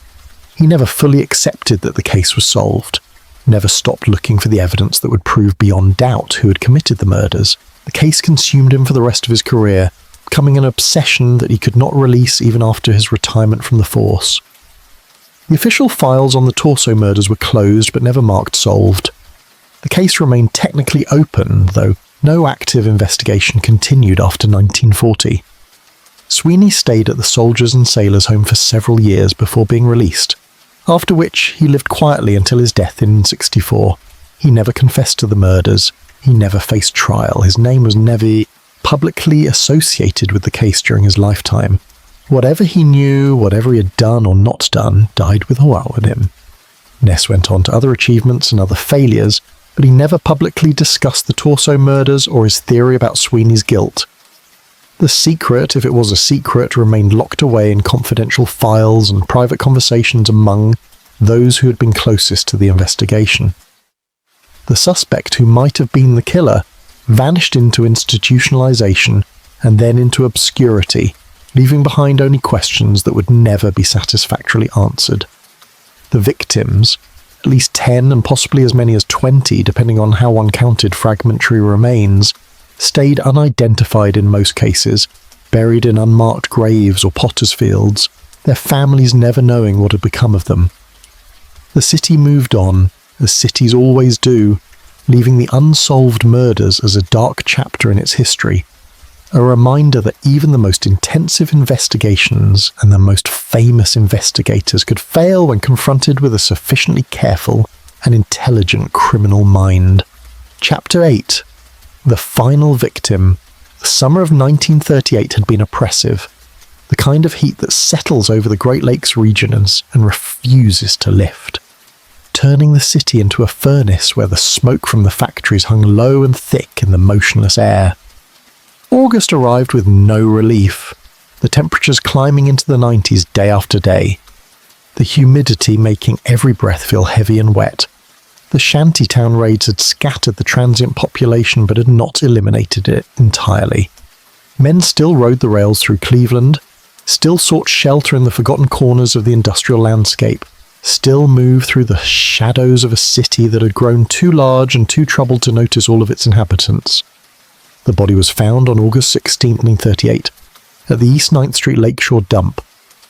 He never fully accepted that the case was solved, never stopped looking for the evidence that would prove beyond doubt who had committed the murders. The case consumed him for the rest of his career, becoming an obsession that he could not release even after his retirement from the force. The official files on the torso murders were closed but never marked solved. The case remained technically open, though no active investigation continued after 1940. Sweeney stayed at the Soldiers and Sailors Home for several years before being released, after which he lived quietly until his death in 1964. He never confessed to the murders. He never faced trial. His name was never publicly associated with the case during his lifetime. Whatever he knew, whatever he had done or not done, died without him. Ness went on to other achievements and other failures, but he never publicly discussed the torso murders or his theory about Sweeney's guilt. The secret, if it was a secret, remained locked away in confidential files and private conversations among those who had been closest to the investigation. The suspect who might have been the killer vanished into institutionalization and then into obscurity, leaving behind only questions that would never be satisfactorily answered. The victims, at least 10 and possibly as many as 20 depending on how one counted fragmentary remains, stayed unidentified in most cases, buried in unmarked graves or potter's fields, their families never knowing what had become of them. The city moved on, as cities always do, leaving the unsolved murders as a dark chapter in its history, a reminder that even the most intensive investigations and the most famous investigators could fail when confronted with a sufficiently careful and intelligent criminal mind. Chapter 8. The Final Victim. The summer of 1938 had been oppressive, the kind of heat that settles over the Great Lakes region and refuses to lift, turning the city into a furnace where the smoke from the factories hung low and thick in the motionless air. August arrived with no relief, the temperatures climbing into the 90s day after day, the humidity making every breath feel heavy and wet. The shantytown raids had scattered the transient population but had not eliminated it entirely. Men still rode the rails through Cleveland, still sought shelter in the forgotten corners of the industrial landscape, still moved through the shadows of a city that had grown too large and too troubled to notice all of its inhabitants. The body was found on August 16, 1938, at the East 9th Street Lakeshore dump,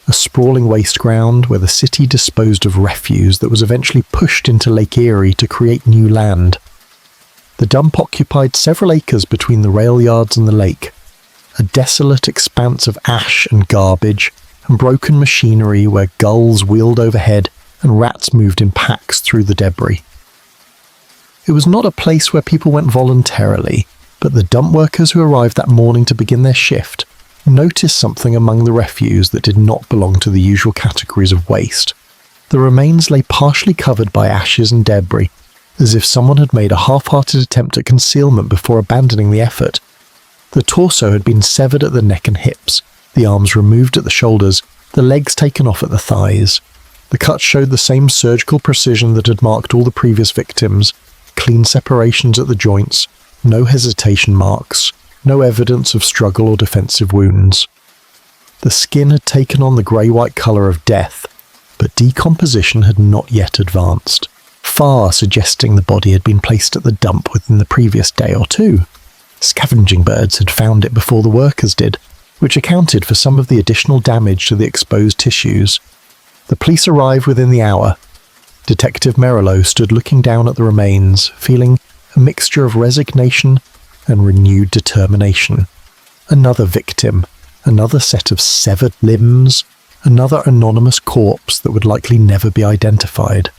a sprawling waste ground where the city disposed of refuse that was eventually pushed into Lake Erie to create new land. The dump occupied several acres between the railyards and the lake, a desolate expanse of ash and garbage and broken machinery where gulls wheeled overhead and rats moved in packs through the debris. It was not a place where people went voluntarily, but the dump workers who arrived that morning to begin their shift noticed something among the refuse that did not belong to the usual categories of waste. The remains lay partially covered by ashes and debris, as if someone had made a half-hearted attempt at concealment before abandoning the effort. The torso had been severed at the neck and hips, the arms removed at the shoulders, the legs taken off at the thighs. The cuts showed the same surgical precision that had marked all the previous victims: clean separations at the joints, no hesitation marks, no evidence of struggle or defensive wounds. The skin had taken on the grey-white colour of death, but decomposition had not yet advanced, far suggesting the body had been placed at the dump within the previous day or two. Scavenging birds had found it before the workers did, which accounted for some of the additional damage to the exposed tissues. The police arrived within the hour. Detective Merillo stood looking down at the remains, feeling a mixture of resignation and renewed determination. Another victim, another set of severed limbs, another anonymous corpse that would likely never be identified.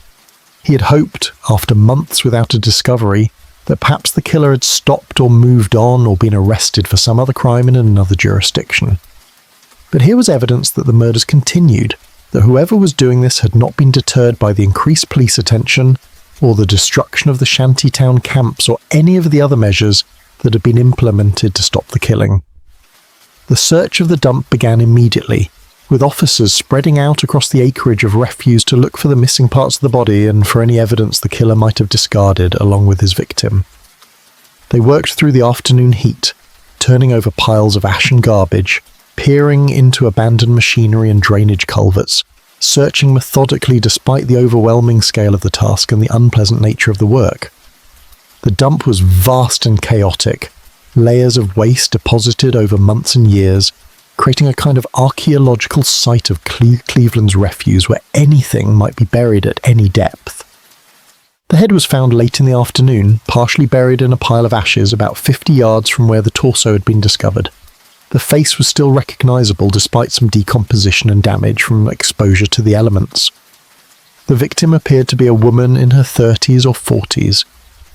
He had hoped, after months without a discovery, that perhaps the killer had stopped or moved on or been arrested for some other crime in another jurisdiction. But here was evidence that the murders continued, that whoever was doing this had not been deterred by the increased police attention or the destruction of the shantytown camps or any of the other measures that had been implemented to stop the killing. The search of the dump began immediately, with officers spreading out across the acreage of refuse to look for the missing parts of the body and for any evidence the killer might have discarded along with his victim. They worked through the afternoon heat, turning over piles of ash and garbage, peering into abandoned machinery and drainage culverts, searching methodically despite the overwhelming scale of the task and the unpleasant nature of the work. The dump was vast and chaotic, layers of waste deposited over months and years, creating a kind of archaeological site of Cleveland's refuse where anything might be buried at any depth. The head was found late in the afternoon, partially buried in a pile of ashes about 50 yards from where the torso had been discovered. The face was still recognisable despite some decomposition and damage from exposure to the elements. The victim appeared to be a woman in her 30s or 40s,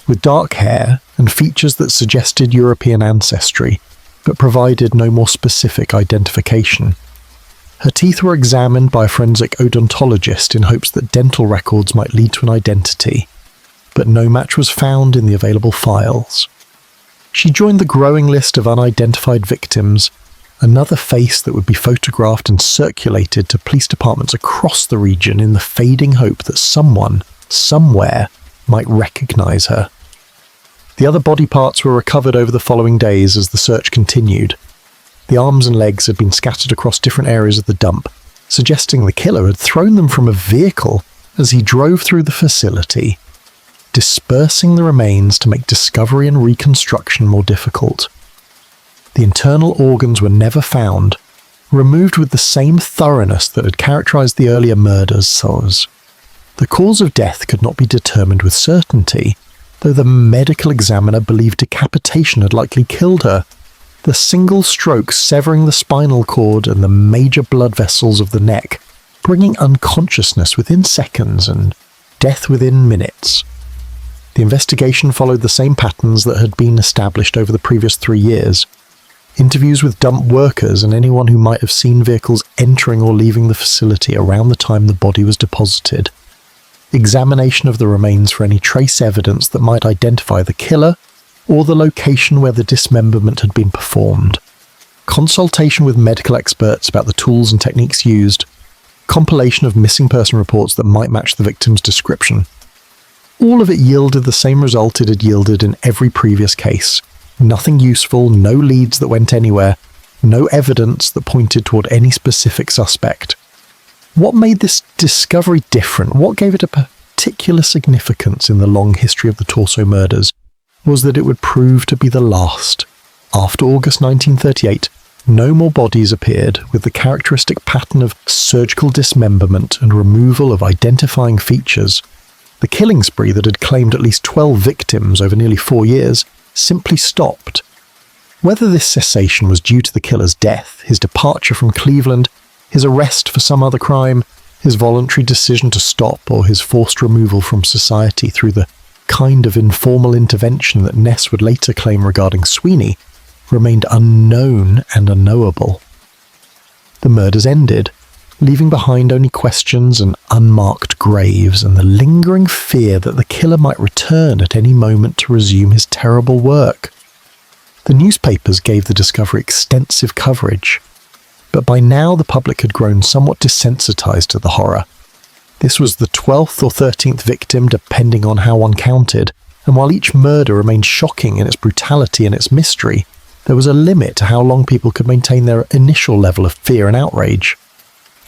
with dark hair and features that suggested European ancestry, but provided no more specific identification. Her teeth were examined by a forensic odontologist in hopes that dental records might lead to an identity, but no match was found in the available files. She joined the growing list of unidentified victims, another face that would be photographed and circulated to police departments across the region in the fading hope that someone, somewhere, might recognise her. The other body parts were recovered over the following days as the search continued. The arms and legs had been scattered across different areas of the dump, suggesting the killer had thrown them from a vehicle as he drove through the facility, dispersing the remains to make discovery and reconstruction more difficult. The internal organs were never found, removed with the same thoroughness that had characterized the earlier murders. The cause of death could not be determined with certainty, though the medical examiner believed decapitation had likely killed her, the single stroke severing the spinal cord and the major blood vessels of the neck, bringing unconsciousness within seconds and death within minutes. The investigation followed the same patterns that had been established over the previous 3 years. Interviews with dump workers and anyone who might have seen vehicles entering or leaving the facility around the time the body was deposited. Examination of the remains for any trace evidence that might identify the killer or the location where the dismemberment had been performed. Consultation with medical experts about the tools and techniques used. Compilation of missing person reports that might match the victim's description. All of it yielded the same result it had yielded in every previous case. Nothing useful, no leads that went anywhere, no evidence that pointed toward any specific suspect. What made this discovery different, what gave it a particular significance in the long history of the Torso murders, was that it would prove to be the last. After August 1938, no more bodies appeared with the characteristic pattern of surgical dismemberment and removal of identifying features. The killing spree that had claimed at least 12 victims over nearly 4 years simply stopped. Whether this cessation was due to the killer's death, his departure from Cleveland, his arrest for some other crime, his voluntary decision to stop or his forced removal from society through the kind of informal intervention that Ness would later claim regarding Sweeney, remained unknown and unknowable. The murders ended, leaving behind only questions and unmarked graves and the lingering fear that the killer might return at any moment to resume his terrible work. The newspapers gave the discovery extensive coverage, but by now the public had grown somewhat desensitized to the horror. This was the 12th or 13th victim, depending on how one counted, and while each murder remained shocking in its brutality and its mystery, there was a limit to how long people could maintain their initial level of fear and outrage.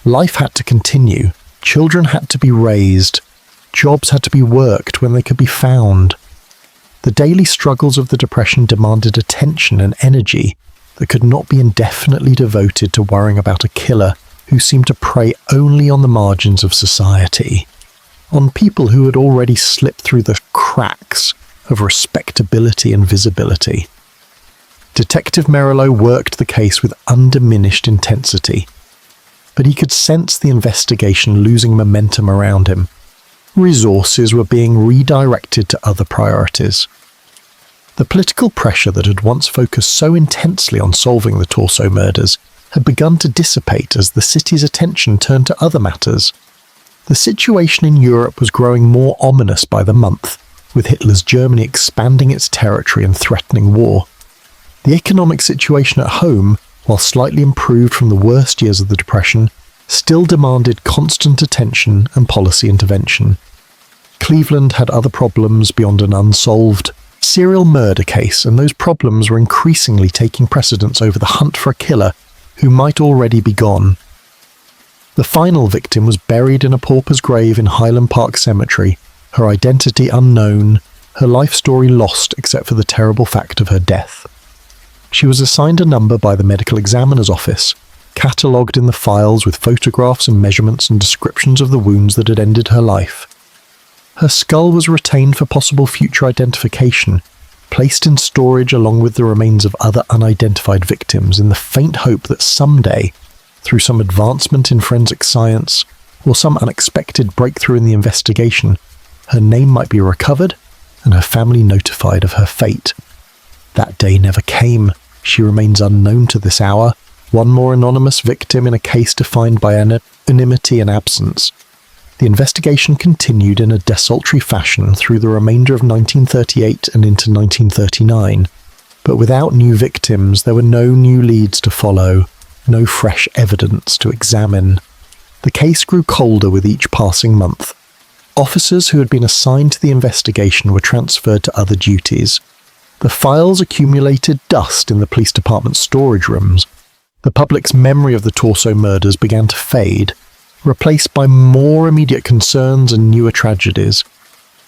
Life had to continue, children had to be raised, jobs had to be worked when they could be found. The daily struggles of the Depression demanded attention and energy that could not be indefinitely devoted to worrying about a killer who seemed to prey only on the margins of society, on people who had already slipped through the cracks of respectability and visibility. Detective Merillo worked the case with undiminished intensity, but he could sense the investigation losing momentum around him. Resources were being redirected to other priorities. The political pressure that had once focused so intensely on solving the Torso murders had begun to dissipate as the city's attention turned to other matters. The situation in Europe was growing more ominous by the month, with Hitler's Germany expanding its territory and threatening war. The economic situation at home, while slightly improved from the worst years of the Depression, still demanded constant attention and policy intervention. Cleveland had other problems beyond an unsolved serial murder case, and those problems were increasingly taking precedence over the hunt for a killer who might already be gone. The final victim was buried in a pauper's grave in Highland Park Cemetery, her identity unknown, her life story lost except for the terrible fact of her death. She was assigned a number by the medical examiner's office, catalogued in the files with photographs and measurements and descriptions of the wounds that had ended her life. Her skull was retained for possible future identification, placed in storage along with the remains of other unidentified victims in the faint hope that someday, through some advancement in forensic science or some unexpected breakthrough in the investigation, her name might be recovered and her family notified of her fate. That day never came. She remains unknown to this hour, one more anonymous victim in a case defined by anonymity and absence. The investigation continued in a desultory fashion through the remainder of 1938 and into 1939, but without new victims there were no new leads to follow, no fresh evidence to examine. The case grew colder with each passing month. Officers who had been assigned to the investigation were transferred to other duties. The files accumulated dust in the police department's storage rooms. The public's memory of the Torso murders began to fade, replaced by more immediate concerns and newer tragedies.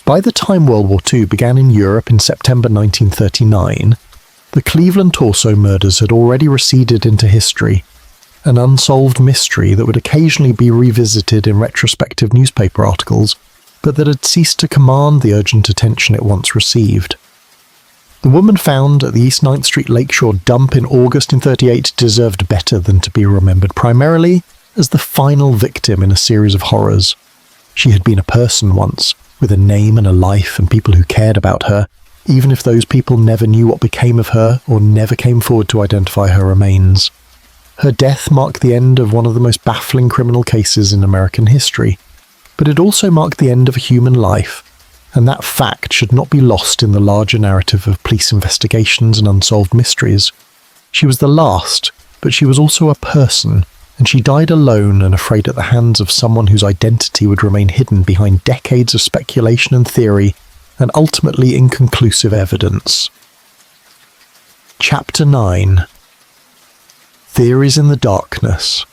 By the time World War II began in Europe in September 1939, the Cleveland Torso murders had already receded into history, an unsolved mystery that would occasionally be revisited in retrospective newspaper articles, but that had ceased to command the urgent attention it once received. The woman found at the East 9th Street Lakeshore dump in August in 1938 deserved better than to be remembered primarily as the final victim in a series of horrors. She had been a person once, with a name and a life and people who cared about her, even if those people never knew what became of her or never came forward to identify her remains. Her death marked the end of one of the most baffling criminal cases in American history, but it also marked the end of a human life, and that fact should not be lost in the larger narrative of police investigations and unsolved mysteries. She was the last, but she was also a person, and she died alone and afraid at the hands of someone whose identity would remain hidden behind decades of speculation and theory, and ultimately inconclusive evidence. Chapter 9. Theories in the Darkness.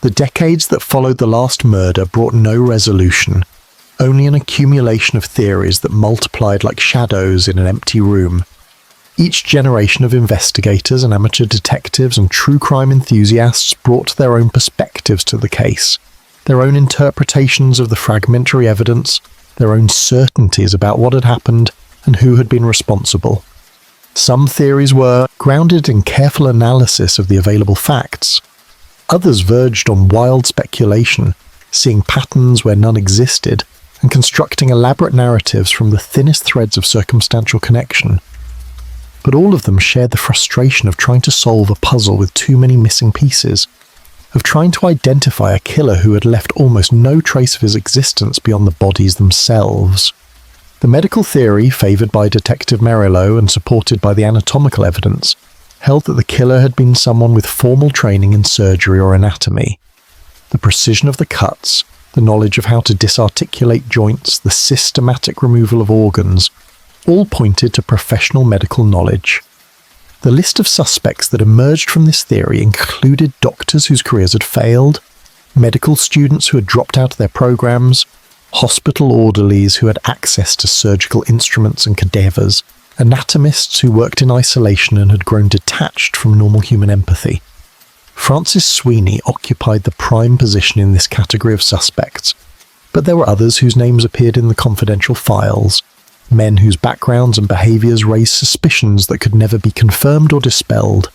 The decades that followed the last murder brought no resolution, only an accumulation of theories that multiplied like shadows in an empty room. Each generation of investigators and amateur detectives and true crime enthusiasts brought their own perspectives to the case, their own interpretations of the fragmentary evidence, their own certainties about what had happened and who had been responsible. Some theories were grounded in careful analysis of the available facts. Others verged on wild speculation, seeing patterns where none existed, and constructing elaborate narratives from the thinnest threads of circumstantial connection. But all of them shared the frustration of trying to solve a puzzle with too many missing pieces, of trying to identify a killer who had left almost no trace of his existence beyond the bodies themselves. The medical theory, favoured by Detective Merillo and supported by the anatomical evidence, held that the killer had been someone with formal training in surgery or anatomy. The precision of the cuts, the knowledge of how to disarticulate joints, the systematic removal of organs, all pointed to professional medical knowledge. The list of suspects that emerged from this theory included doctors whose careers had failed, medical students who had dropped out of their programs, hospital orderlies who had access to surgical instruments and cadavers, anatomists who worked in isolation and had grown detached from normal human empathy. Francis Sweeney occupied the prime position in this category of suspects, but there were others whose names appeared in the confidential files, men whose backgrounds and behaviours raised suspicions that could never be confirmed or dispelled.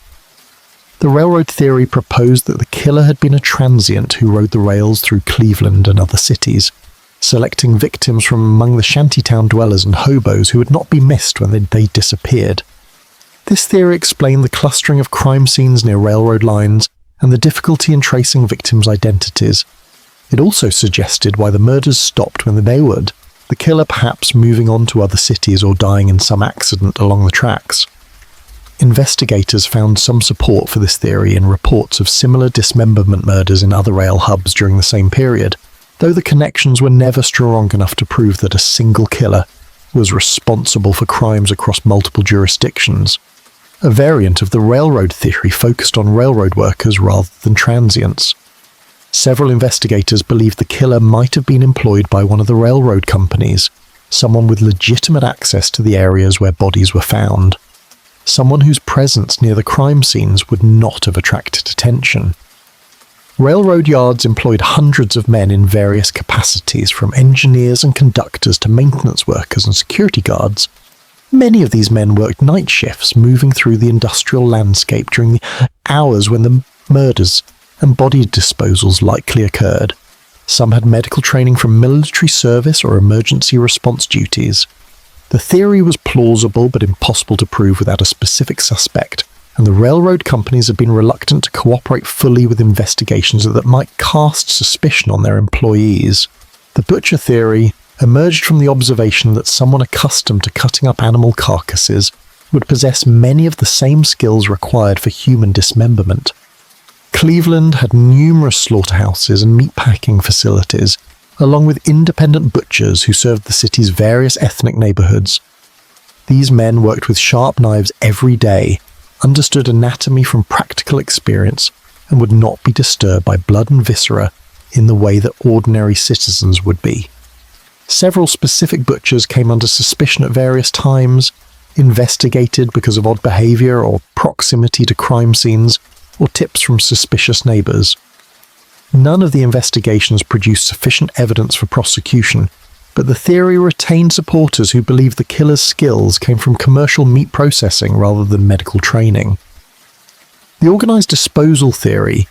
The railroad theory proposed that the killer had been a transient who rode the rails through Cleveland and other cities, selecting victims from among the shantytown dwellers and hobos who would not be missed when they disappeared. This theory explained the clustering of crime scenes near railroad lines and the difficulty in tracing victims' identities. It also suggested why the murders stopped when they would, the killer perhaps moving on to other cities or dying in some accident along the tracks. Investigators found some support for this theory in reports of similar dismemberment murders in other rail hubs during the same period, though the connections were never strong enough to prove that a single killer was responsible for crimes across multiple jurisdictions. A variant of the railroad theory focused on railroad workers rather than transients. Several investigators believed the killer might have been employed by one of the railroad companies, someone with legitimate access to the areas where bodies were found, someone whose presence near the crime scenes would not have attracted attention. Railroad yards employed hundreds of men in various capacities, from engineers and conductors to maintenance workers and security guards. Many of these men worked night shifts, moving through the industrial landscape during the hours when the murders and body disposals likely occurred. Some had medical training from military service or emergency response duties. The theory was plausible but impossible to prove without a specific suspect, and the railroad companies had been reluctant to cooperate fully with investigations that might cast suspicion on their employees. The butcher theory emerged from the observation that someone accustomed to cutting up animal carcasses would possess many of the same skills required for human dismemberment. Cleveland had numerous slaughterhouses and meatpacking facilities, along with independent butchers who served the city's various ethnic neighborhoods. These men worked with sharp knives every day, understood anatomy from practical experience, and would not be disturbed by blood and viscera in the way that ordinary citizens would be. Several specific butchers came under suspicion at various times, investigated because of odd behavior or proximity to crime scenes, or tips from suspicious neighbors. None of the investigations produced sufficient evidence for prosecution, but the theory retained supporters who believed the killer's skills came from commercial meat processing rather than medical training. The organized disposal theory,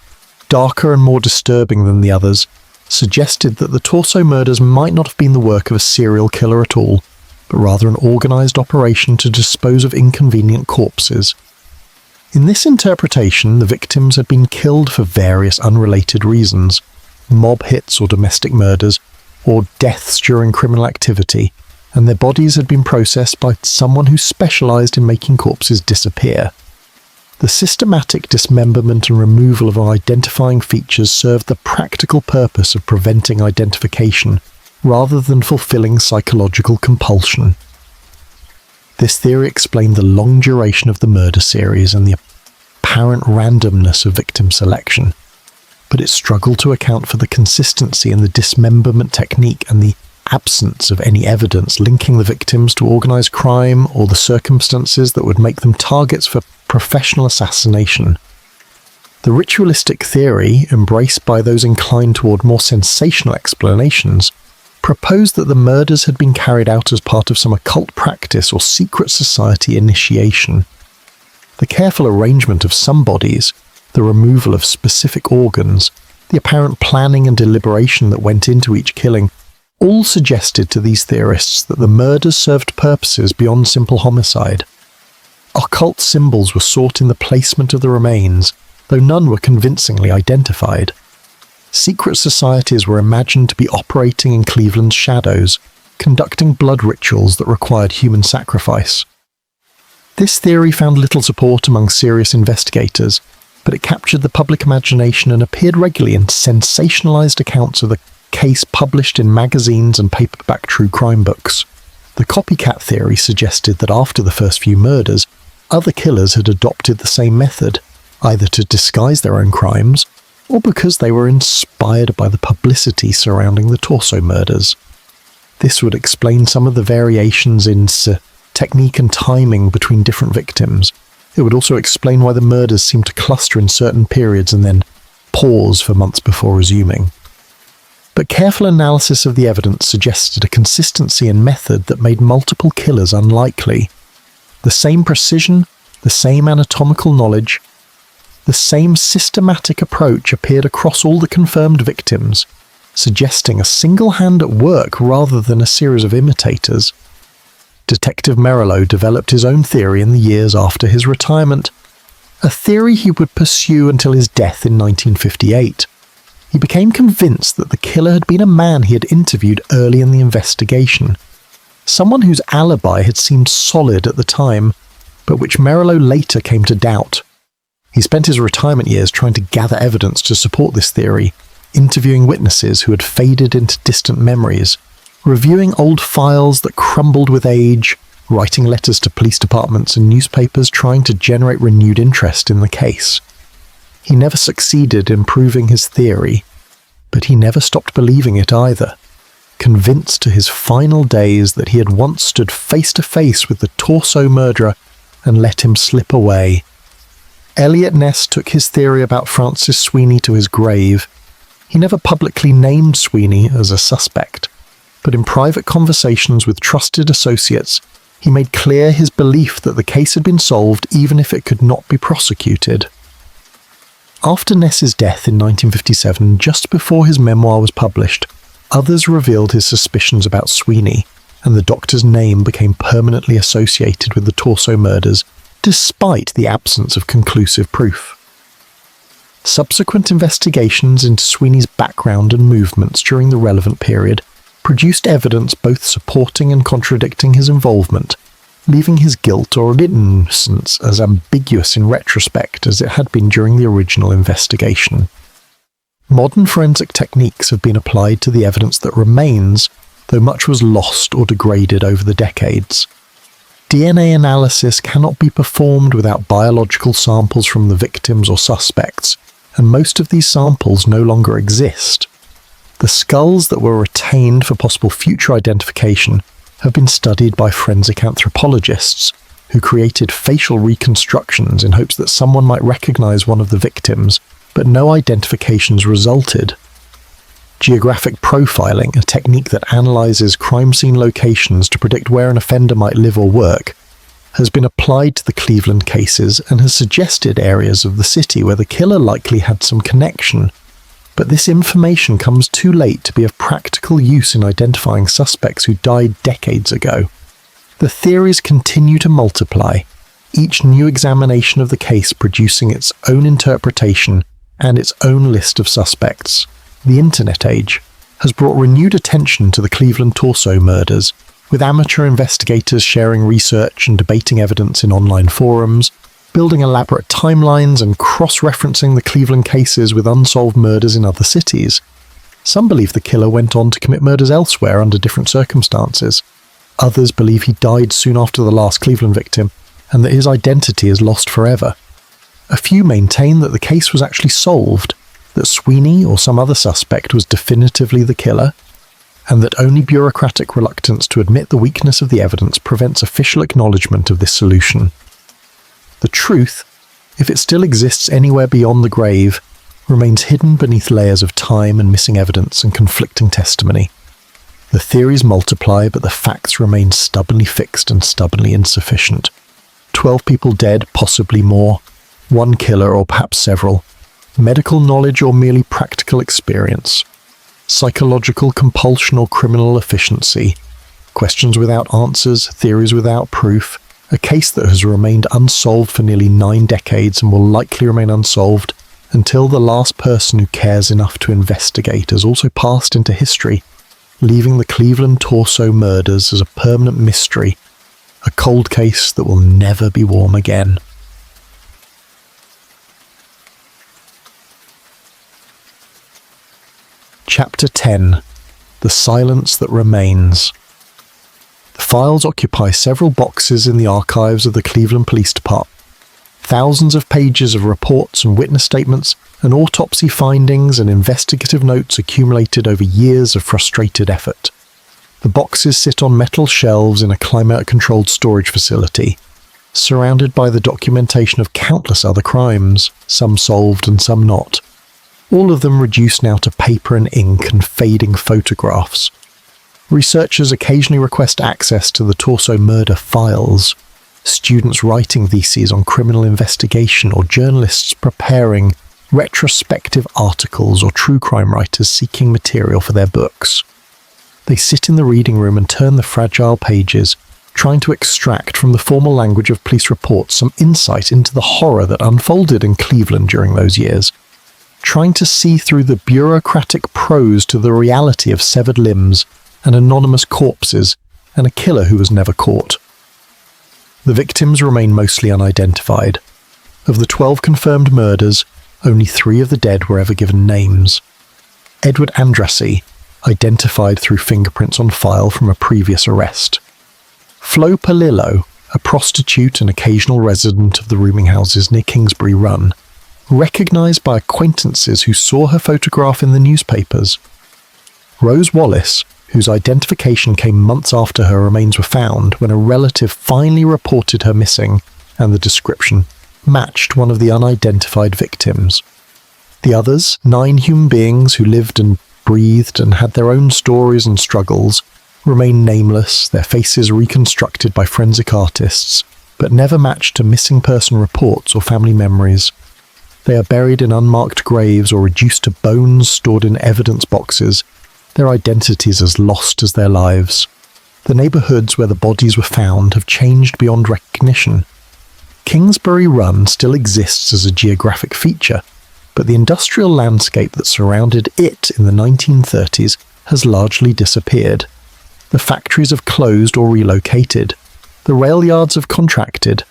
darker and more disturbing than the others, suggested that the torso murders might not have been the work of a serial killer at all, but rather an organized operation to dispose of inconvenient corpses. In this interpretation, the victims had been killed for various unrelated reasons, mob hits or domestic murders, or deaths during criminal activity, and their bodies had been processed by someone who specialized in making corpses disappear. The systematic dismemberment and removal of identifying features served the practical purpose of preventing identification, rather than fulfilling psychological compulsion. This theory explained the long duration of the murder series and the apparent randomness of victim selection, but it struggled to account for the consistency in the dismemberment technique and the absence of any evidence linking the victims to organized crime or the circumstances that would make them targets for professional assassination. The ritualistic theory, embraced by those inclined toward more sensational explanations, proposed that the murders had been carried out as part of some occult practice or secret society initiation. The careful arrangement of some bodies, the removal of specific organs, the apparent planning and deliberation that went into each killing, all suggested to these theorists that the murders served purposes beyond simple homicide. Occult symbols were sought in the placement of the remains, though none were convincingly identified. Secret societies were imagined to be operating in Cleveland's shadows, conducting blood rituals that required human sacrifice. This theory found little support among serious investigators, but it captured the public imagination and appeared regularly in sensationalized accounts of the case published in magazines and paperback true crime books. The copycat theory suggested that after the first few murders, other killers had adopted the same method, either to disguise their own crimes, or because they were inspired by the publicity surrounding the torso murders. This would explain some of the variations in technique and timing between different victims. It would also explain why the murders seemed to cluster in certain periods and then pause for months before resuming. But careful analysis of the evidence suggested a consistency in method that made multiple killers unlikely. The same precision, the same anatomical knowledge, the same systematic approach appeared across all the confirmed victims, suggesting a single hand at work rather than a series of imitators. Detective Merillo developed his own theory in the years after his retirement, a theory he would pursue until his death in 1958. He became convinced that the killer had been a man he had interviewed early in the investigation, someone whose alibi had seemed solid at the time, but which Merillo later came to doubt. He spent his retirement years trying to gather evidence to support this theory, interviewing witnesses who had faded into distant memories, reviewing old files that crumbled with age, writing letters to police departments and newspapers trying to generate renewed interest in the case. He never succeeded in proving his theory, but he never stopped believing it either, convinced to his final days that he had once stood face to face with the torso murderer and let him slip away. Eliot Ness took his theory about Francis Sweeney to his grave. He never publicly named Sweeney as a suspect, but in private conversations with trusted associates, he made clear his belief that the case had been solved even if it could not be prosecuted. After Ness's death in 1957, just before his memoir was published, others revealed his suspicions about Sweeney, and the doctor's name became permanently associated with the torso murders, despite the absence of conclusive proof. Subsequent investigations into Sweeney's background and movements during the relevant period produced evidence both supporting and contradicting his involvement, leaving his guilt or innocence as ambiguous in retrospect as it had been during the original investigation. Modern forensic techniques have been applied to the evidence that remains, though much was lost or degraded over the decades. DNA analysis cannot be performed without biological samples from the victims or suspects, and most of these samples no longer exist. The skulls that were retained for possible future identification have been studied by forensic anthropologists, who created facial reconstructions in hopes that someone might recognize one of the victims, but no identifications resulted. Geographic profiling, a technique that analyzes crime scene locations to predict where an offender might live or work, has been applied to the Cleveland cases and has suggested areas of the city where the killer likely had some connection. But this information comes too late to be of practical use in identifying suspects who died decades ago. The theories continue to multiply, each new examination of the case producing its own interpretation and its own list of suspects. The internet age has brought renewed attention to the Cleveland torso murders, with amateur investigators sharing research and debating evidence in online forums, building elaborate timelines and cross-referencing the Cleveland cases with unsolved murders in other cities. Some believe the killer went on to commit murders elsewhere under different circumstances. Others believe he died soon after the last Cleveland victim, and that his identity is lost forever. A few maintain that the case was actually solved, that Sweeney or some other suspect was definitively the killer, and that only bureaucratic reluctance to admit the weakness of the evidence prevents official acknowledgement of this solution. The truth, if it still exists anywhere beyond the grave, remains hidden beneath layers of time and missing evidence and conflicting testimony. The theories multiply, but the facts remain stubbornly fixed and stubbornly insufficient. 12 people dead, possibly more. One killer, or perhaps several. medical knowledge or merely practical experience, psychological compulsion or criminal efficiency, questions without answers, theories without proof, a case that has remained unsolved for nearly 9 decades and will likely remain unsolved until the last person who cares enough to investigate has also passed into history, leaving the Cleveland torso murders as a permanent mystery, a cold case that will never be warm again. Chapter 10. The Silence That Remains. The files occupy several boxes in the archives of the Cleveland Police Department. Thousands of pages of reports and witness statements and autopsy findings and investigative notes accumulated over years of frustrated effort. The boxes sit on metal shelves in a climate-controlled storage facility, surrounded by the documentation of countless other crimes, some solved and some not. All of them reduced now to paper and ink and fading photographs. Researchers occasionally request access to the torso murder files, students writing theses on criminal investigation or journalists preparing retrospective articles or true crime writers seeking material for their books. They sit in the reading room and turn the fragile pages, trying to extract from the formal language of police reports some insight into the horror that unfolded in Cleveland during those years, trying to see through the bureaucratic prose to the reality of severed limbs and anonymous corpses and a killer who was never caught. The victims remain mostly unidentified. Of the 12 confirmed murders, only 3 of the dead were ever given names. Edward Andrassy, identified through fingerprints on file from a previous arrest. Flo Palillo, a prostitute and occasional resident of the rooming houses near Kingsbury Run, recognized by acquaintances who saw her photograph in the newspapers. Rose Wallace, whose identification came months after her remains were found when a relative finally reported her missing, and the description matched one of the unidentified victims. The others, 9 human beings who lived and breathed and had their own stories and struggles, remain nameless, their faces reconstructed by forensic artists, but never matched to missing person reports or family memories. They are buried in unmarked graves or reduced to bones stored in evidence boxes, their identities as lost as their lives. The neighborhoods where the bodies were found have changed beyond recognition. Kingsbury Run still exists as a geographic feature, but the industrial landscape that surrounded it in the 1930s has largely disappeared. The factories have closed or relocated. The railyards have contracted.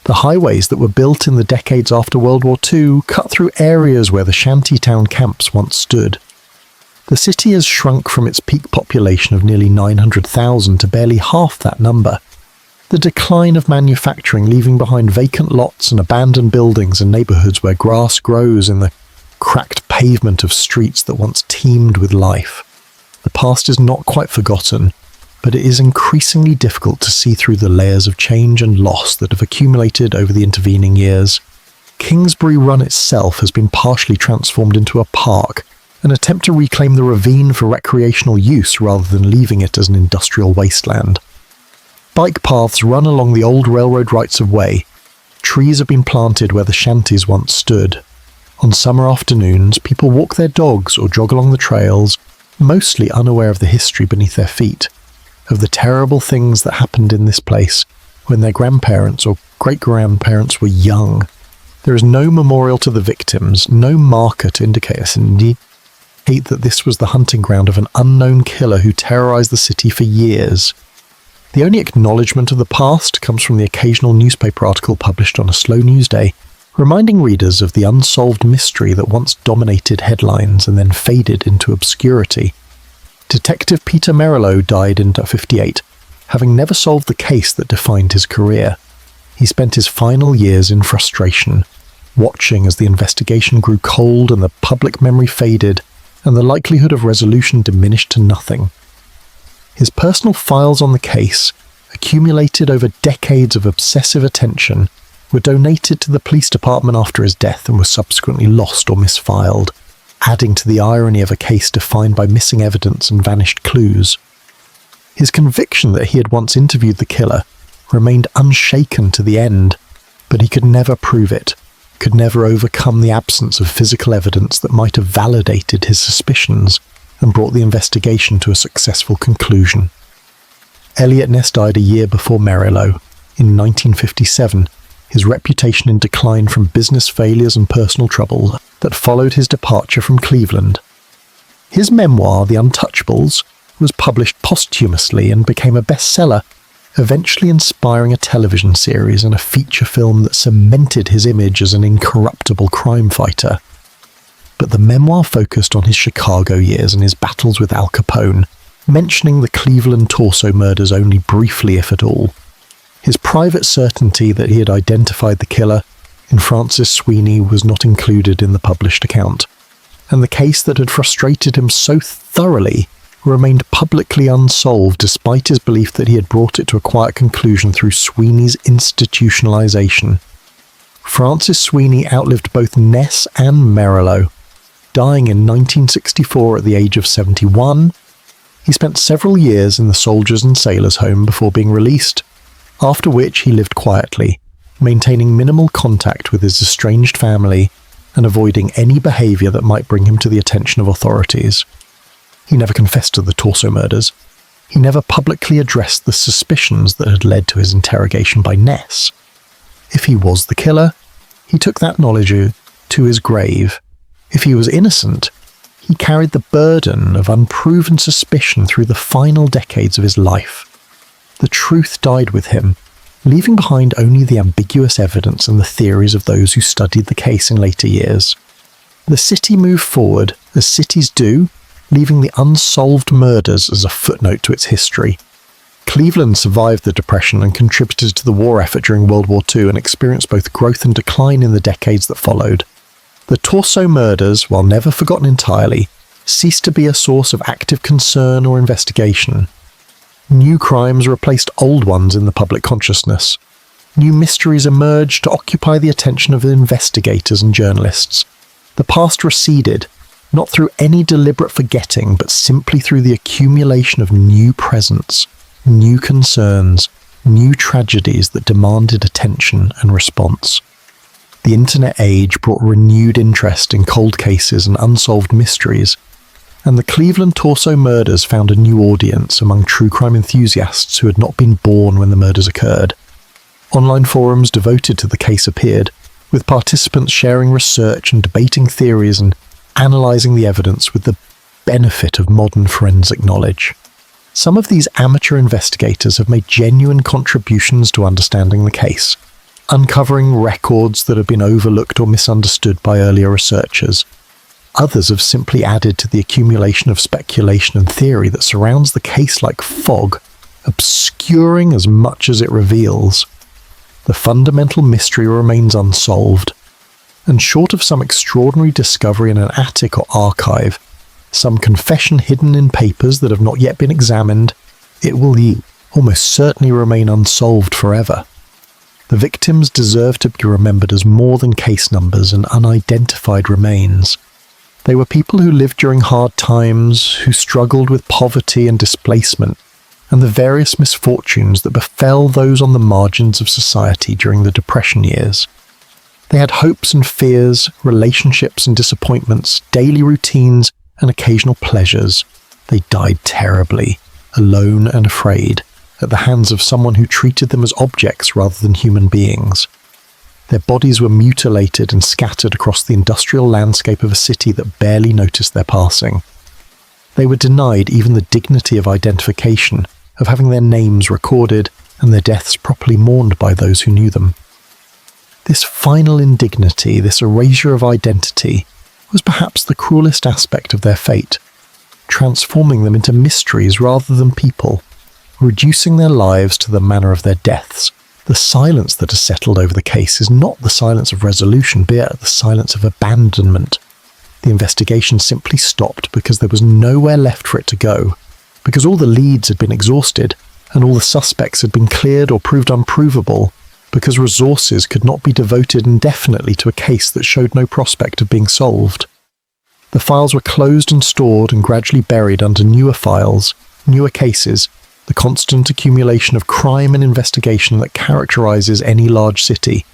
The highways that were built in the decades after World War II cut through areas where the shantytown camps once stood. The city has shrunk from its peak population of nearly 900,000 to barely half that number. The decline of manufacturing leaving behind vacant lots and abandoned buildings and neighborhoods where grass grows in the cracked pavement of streets that once teemed with life. The past is not quite forgotten, but it is increasingly difficult to see through the layers of change and loss that have accumulated over the intervening years. Kingsbury Run itself has been partially transformed into a park, an attempt to reclaim the ravine for recreational use rather than leaving it as an industrial wasteland. Bike paths run along the old railroad rights-of-way. Trees have been planted where the shanties once stood. On summer afternoons, people walk their dogs or jog along the trails, mostly unaware of the history beneath their feet, of the terrible things that happened in this place when their grandparents or great-grandparents were young. There is no memorial to the victims, no marker to indicate that this was the hunting ground of an unknown killer who terrorized the city for years. The only acknowledgement of the past comes from the occasional newspaper article published on a slow news day, reminding readers of the unsolved mystery that once dominated headlines and then faded into obscurity. Detective Peter Merillo died in 1958, having never solved the case that defined his career. He spent his final years in frustration, watching as the investigation grew cold and the public memory faded, and the likelihood of resolution diminished to nothing. His personal files on the case, accumulated over decades of obsessive attention, were donated to the police department after his death and were subsequently lost or misfiled, adding to the irony of a case defined by missing evidence and vanished clues. His conviction that he had once interviewed the killer remained unshaken to the end, but he could never prove it. could never overcome the absence of physical evidence that might have validated his suspicions and brought the investigation to a successful conclusion. Eliot Ness died a year before Merillo, in 1957, his reputation in decline from business failures and personal trouble that followed his departure from Cleveland. His memoir, The Untouchables, was published posthumously and became a bestseller, eventually inspiring a television series and a feature film that cemented his image as an incorruptible crime fighter. But the memoir focused on his Chicago years and his battles with Al Capone, mentioning the Cleveland torso murders only briefly, if at all. His private certainty that he had identified the killer in Francis Sweeney was not included in the published account, and the case that had frustrated him so thoroughly remained publicly unsolved despite his belief that he had brought it to a quiet conclusion through Sweeney's institutionalization. Francis Sweeney outlived both Ness and Merillo. Dying in 1964 at the age of 71, he spent several years in the Soldiers and Sailors' Home before being released, after which he lived quietly, maintaining minimal contact with his estranged family and avoiding any behaviour that might bring him to the attention of authorities. He never confessed to the torso murders. He never publicly addressed the suspicions that had led to his interrogation by Ness. If he was the killer, he took that knowledge to his grave. If he was innocent, he carried the burden of unproven suspicion through the final decades of his life. The truth died with him, leaving behind only the ambiguous evidence and the theories of those who studied the case in later years. The city moved forward, as cities do, leaving the unsolved murders as a footnote to its history. Cleveland survived the Depression and contributed to the war effort during World War II and experienced both growth and decline in the decades that followed. The torso murders, while never forgotten entirely, ceased to be a source of active concern or investigation. New crimes replaced old ones in the public consciousness. New mysteries emerged to occupy the attention of investigators and journalists. The past receded, not through any deliberate forgetting, but simply through the accumulation of new presents, new concerns, new tragedies that demanded attention and response. The internet age brought renewed interest in cold cases and unsolved mysteries, and the Cleveland torso murders found a new audience among true crime enthusiasts who had not been born when the murders occurred. Online forums devoted to the case appeared, with participants sharing research and debating theories and analysing the evidence with the benefit of modern forensic knowledge. Some of these amateur investigators have made genuine contributions to understanding the case, uncovering records that have been overlooked or misunderstood by earlier researchers. Others have simply added to the accumulation of speculation and theory that surrounds the case like fog, obscuring as much as it reveals. The fundamental mystery remains unsolved, and short of some extraordinary discovery in an attic or archive, some confession hidden in papers that have not yet been examined, it will almost certainly remain unsolved forever. The victims deserve to be remembered as more than case numbers and unidentified remains. They were people who lived during hard times, who struggled with poverty and displacement, and the various misfortunes that befell those on the margins of society during the Depression years. They had hopes and fears, relationships and disappointments, daily routines and occasional pleasures. They died terribly, alone and afraid, at the hands of someone who treated them as objects rather than human beings. Their bodies were mutilated and scattered across the industrial landscape of a city that barely noticed their passing. They were denied even the dignity of identification, of having their names recorded and their deaths properly mourned by those who knew them. This final indignity, this erasure of identity, was perhaps the cruelest aspect of their fate, transforming them into mysteries rather than people, reducing their lives to the manner of their deaths. The silence that has settled over the case is not the silence of resolution, but the silence of abandonment. The investigation simply stopped because there was nowhere left for it to go, because all the leads had been exhausted, and all the suspects had been cleared or proved unprovable, because resources could not be devoted indefinitely to a case that showed no prospect of being solved. The files were closed and stored and gradually buried under newer files, newer cases, the constant accumulation of crime and investigation that characterizes any large city.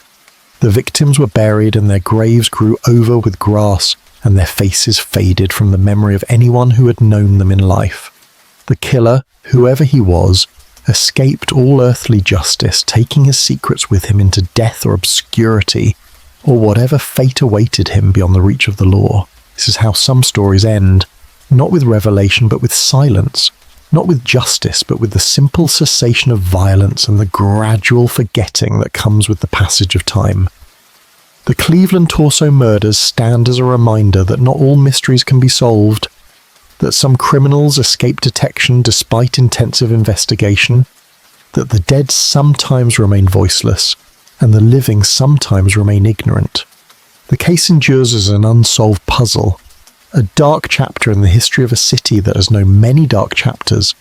The victims were buried and their graves grew over with grass, and their faces faded from the memory of anyone who had known them in life. The killer, whoever he was, escaped all earthly justice, taking his secrets with him into death or obscurity, or whatever fate awaited him beyond the reach of the law. This is how some stories end, not with revelation but with silence, not with justice but with the simple cessation of violence and the gradual forgetting that comes with the passage of time. The Cleveland torso murders stand as a reminder that not all mysteries can be solved, that some criminals escape detection despite intensive investigation, that the dead sometimes remain voiceless, and the living sometimes remain ignorant. The case endures as an unsolved puzzle, a dark chapter in the history of a city that has known many dark chapters,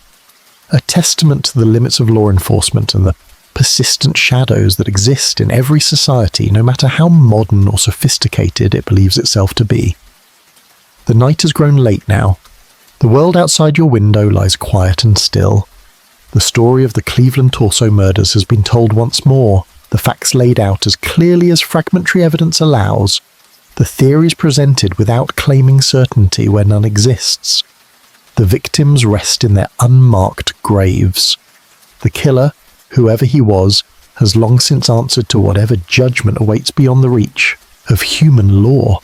a testament to the limits of law enforcement and the persistent shadows that exist in every society, no matter how modern or sophisticated it believes itself to be. The night has grown late now. The world outside your window lies quiet and still. The story of the Cleveland torso murders has been told once more, the facts laid out as clearly as fragmentary evidence allows, the theories presented without claiming certainty where none exists. The victims rest in their unmarked graves. The killer, whoever he was, has long since answered to whatever judgment awaits beyond the reach of human law.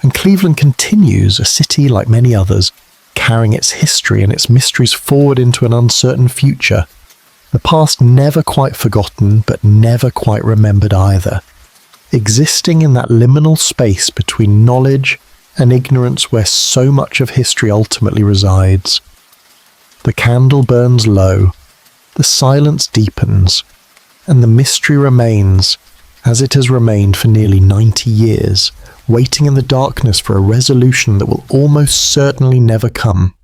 And Cleveland continues, a city like many others, carrying its history and its mysteries forward into an uncertain future. The past never quite forgotten, but never quite remembered either. Existing in that liminal space between knowledge and ignorance where so much of history ultimately resides. The candle burns low, the silence deepens, and the mystery remains, as it has remained for nearly 90 years, waiting in the darkness for a resolution that will almost certainly never come.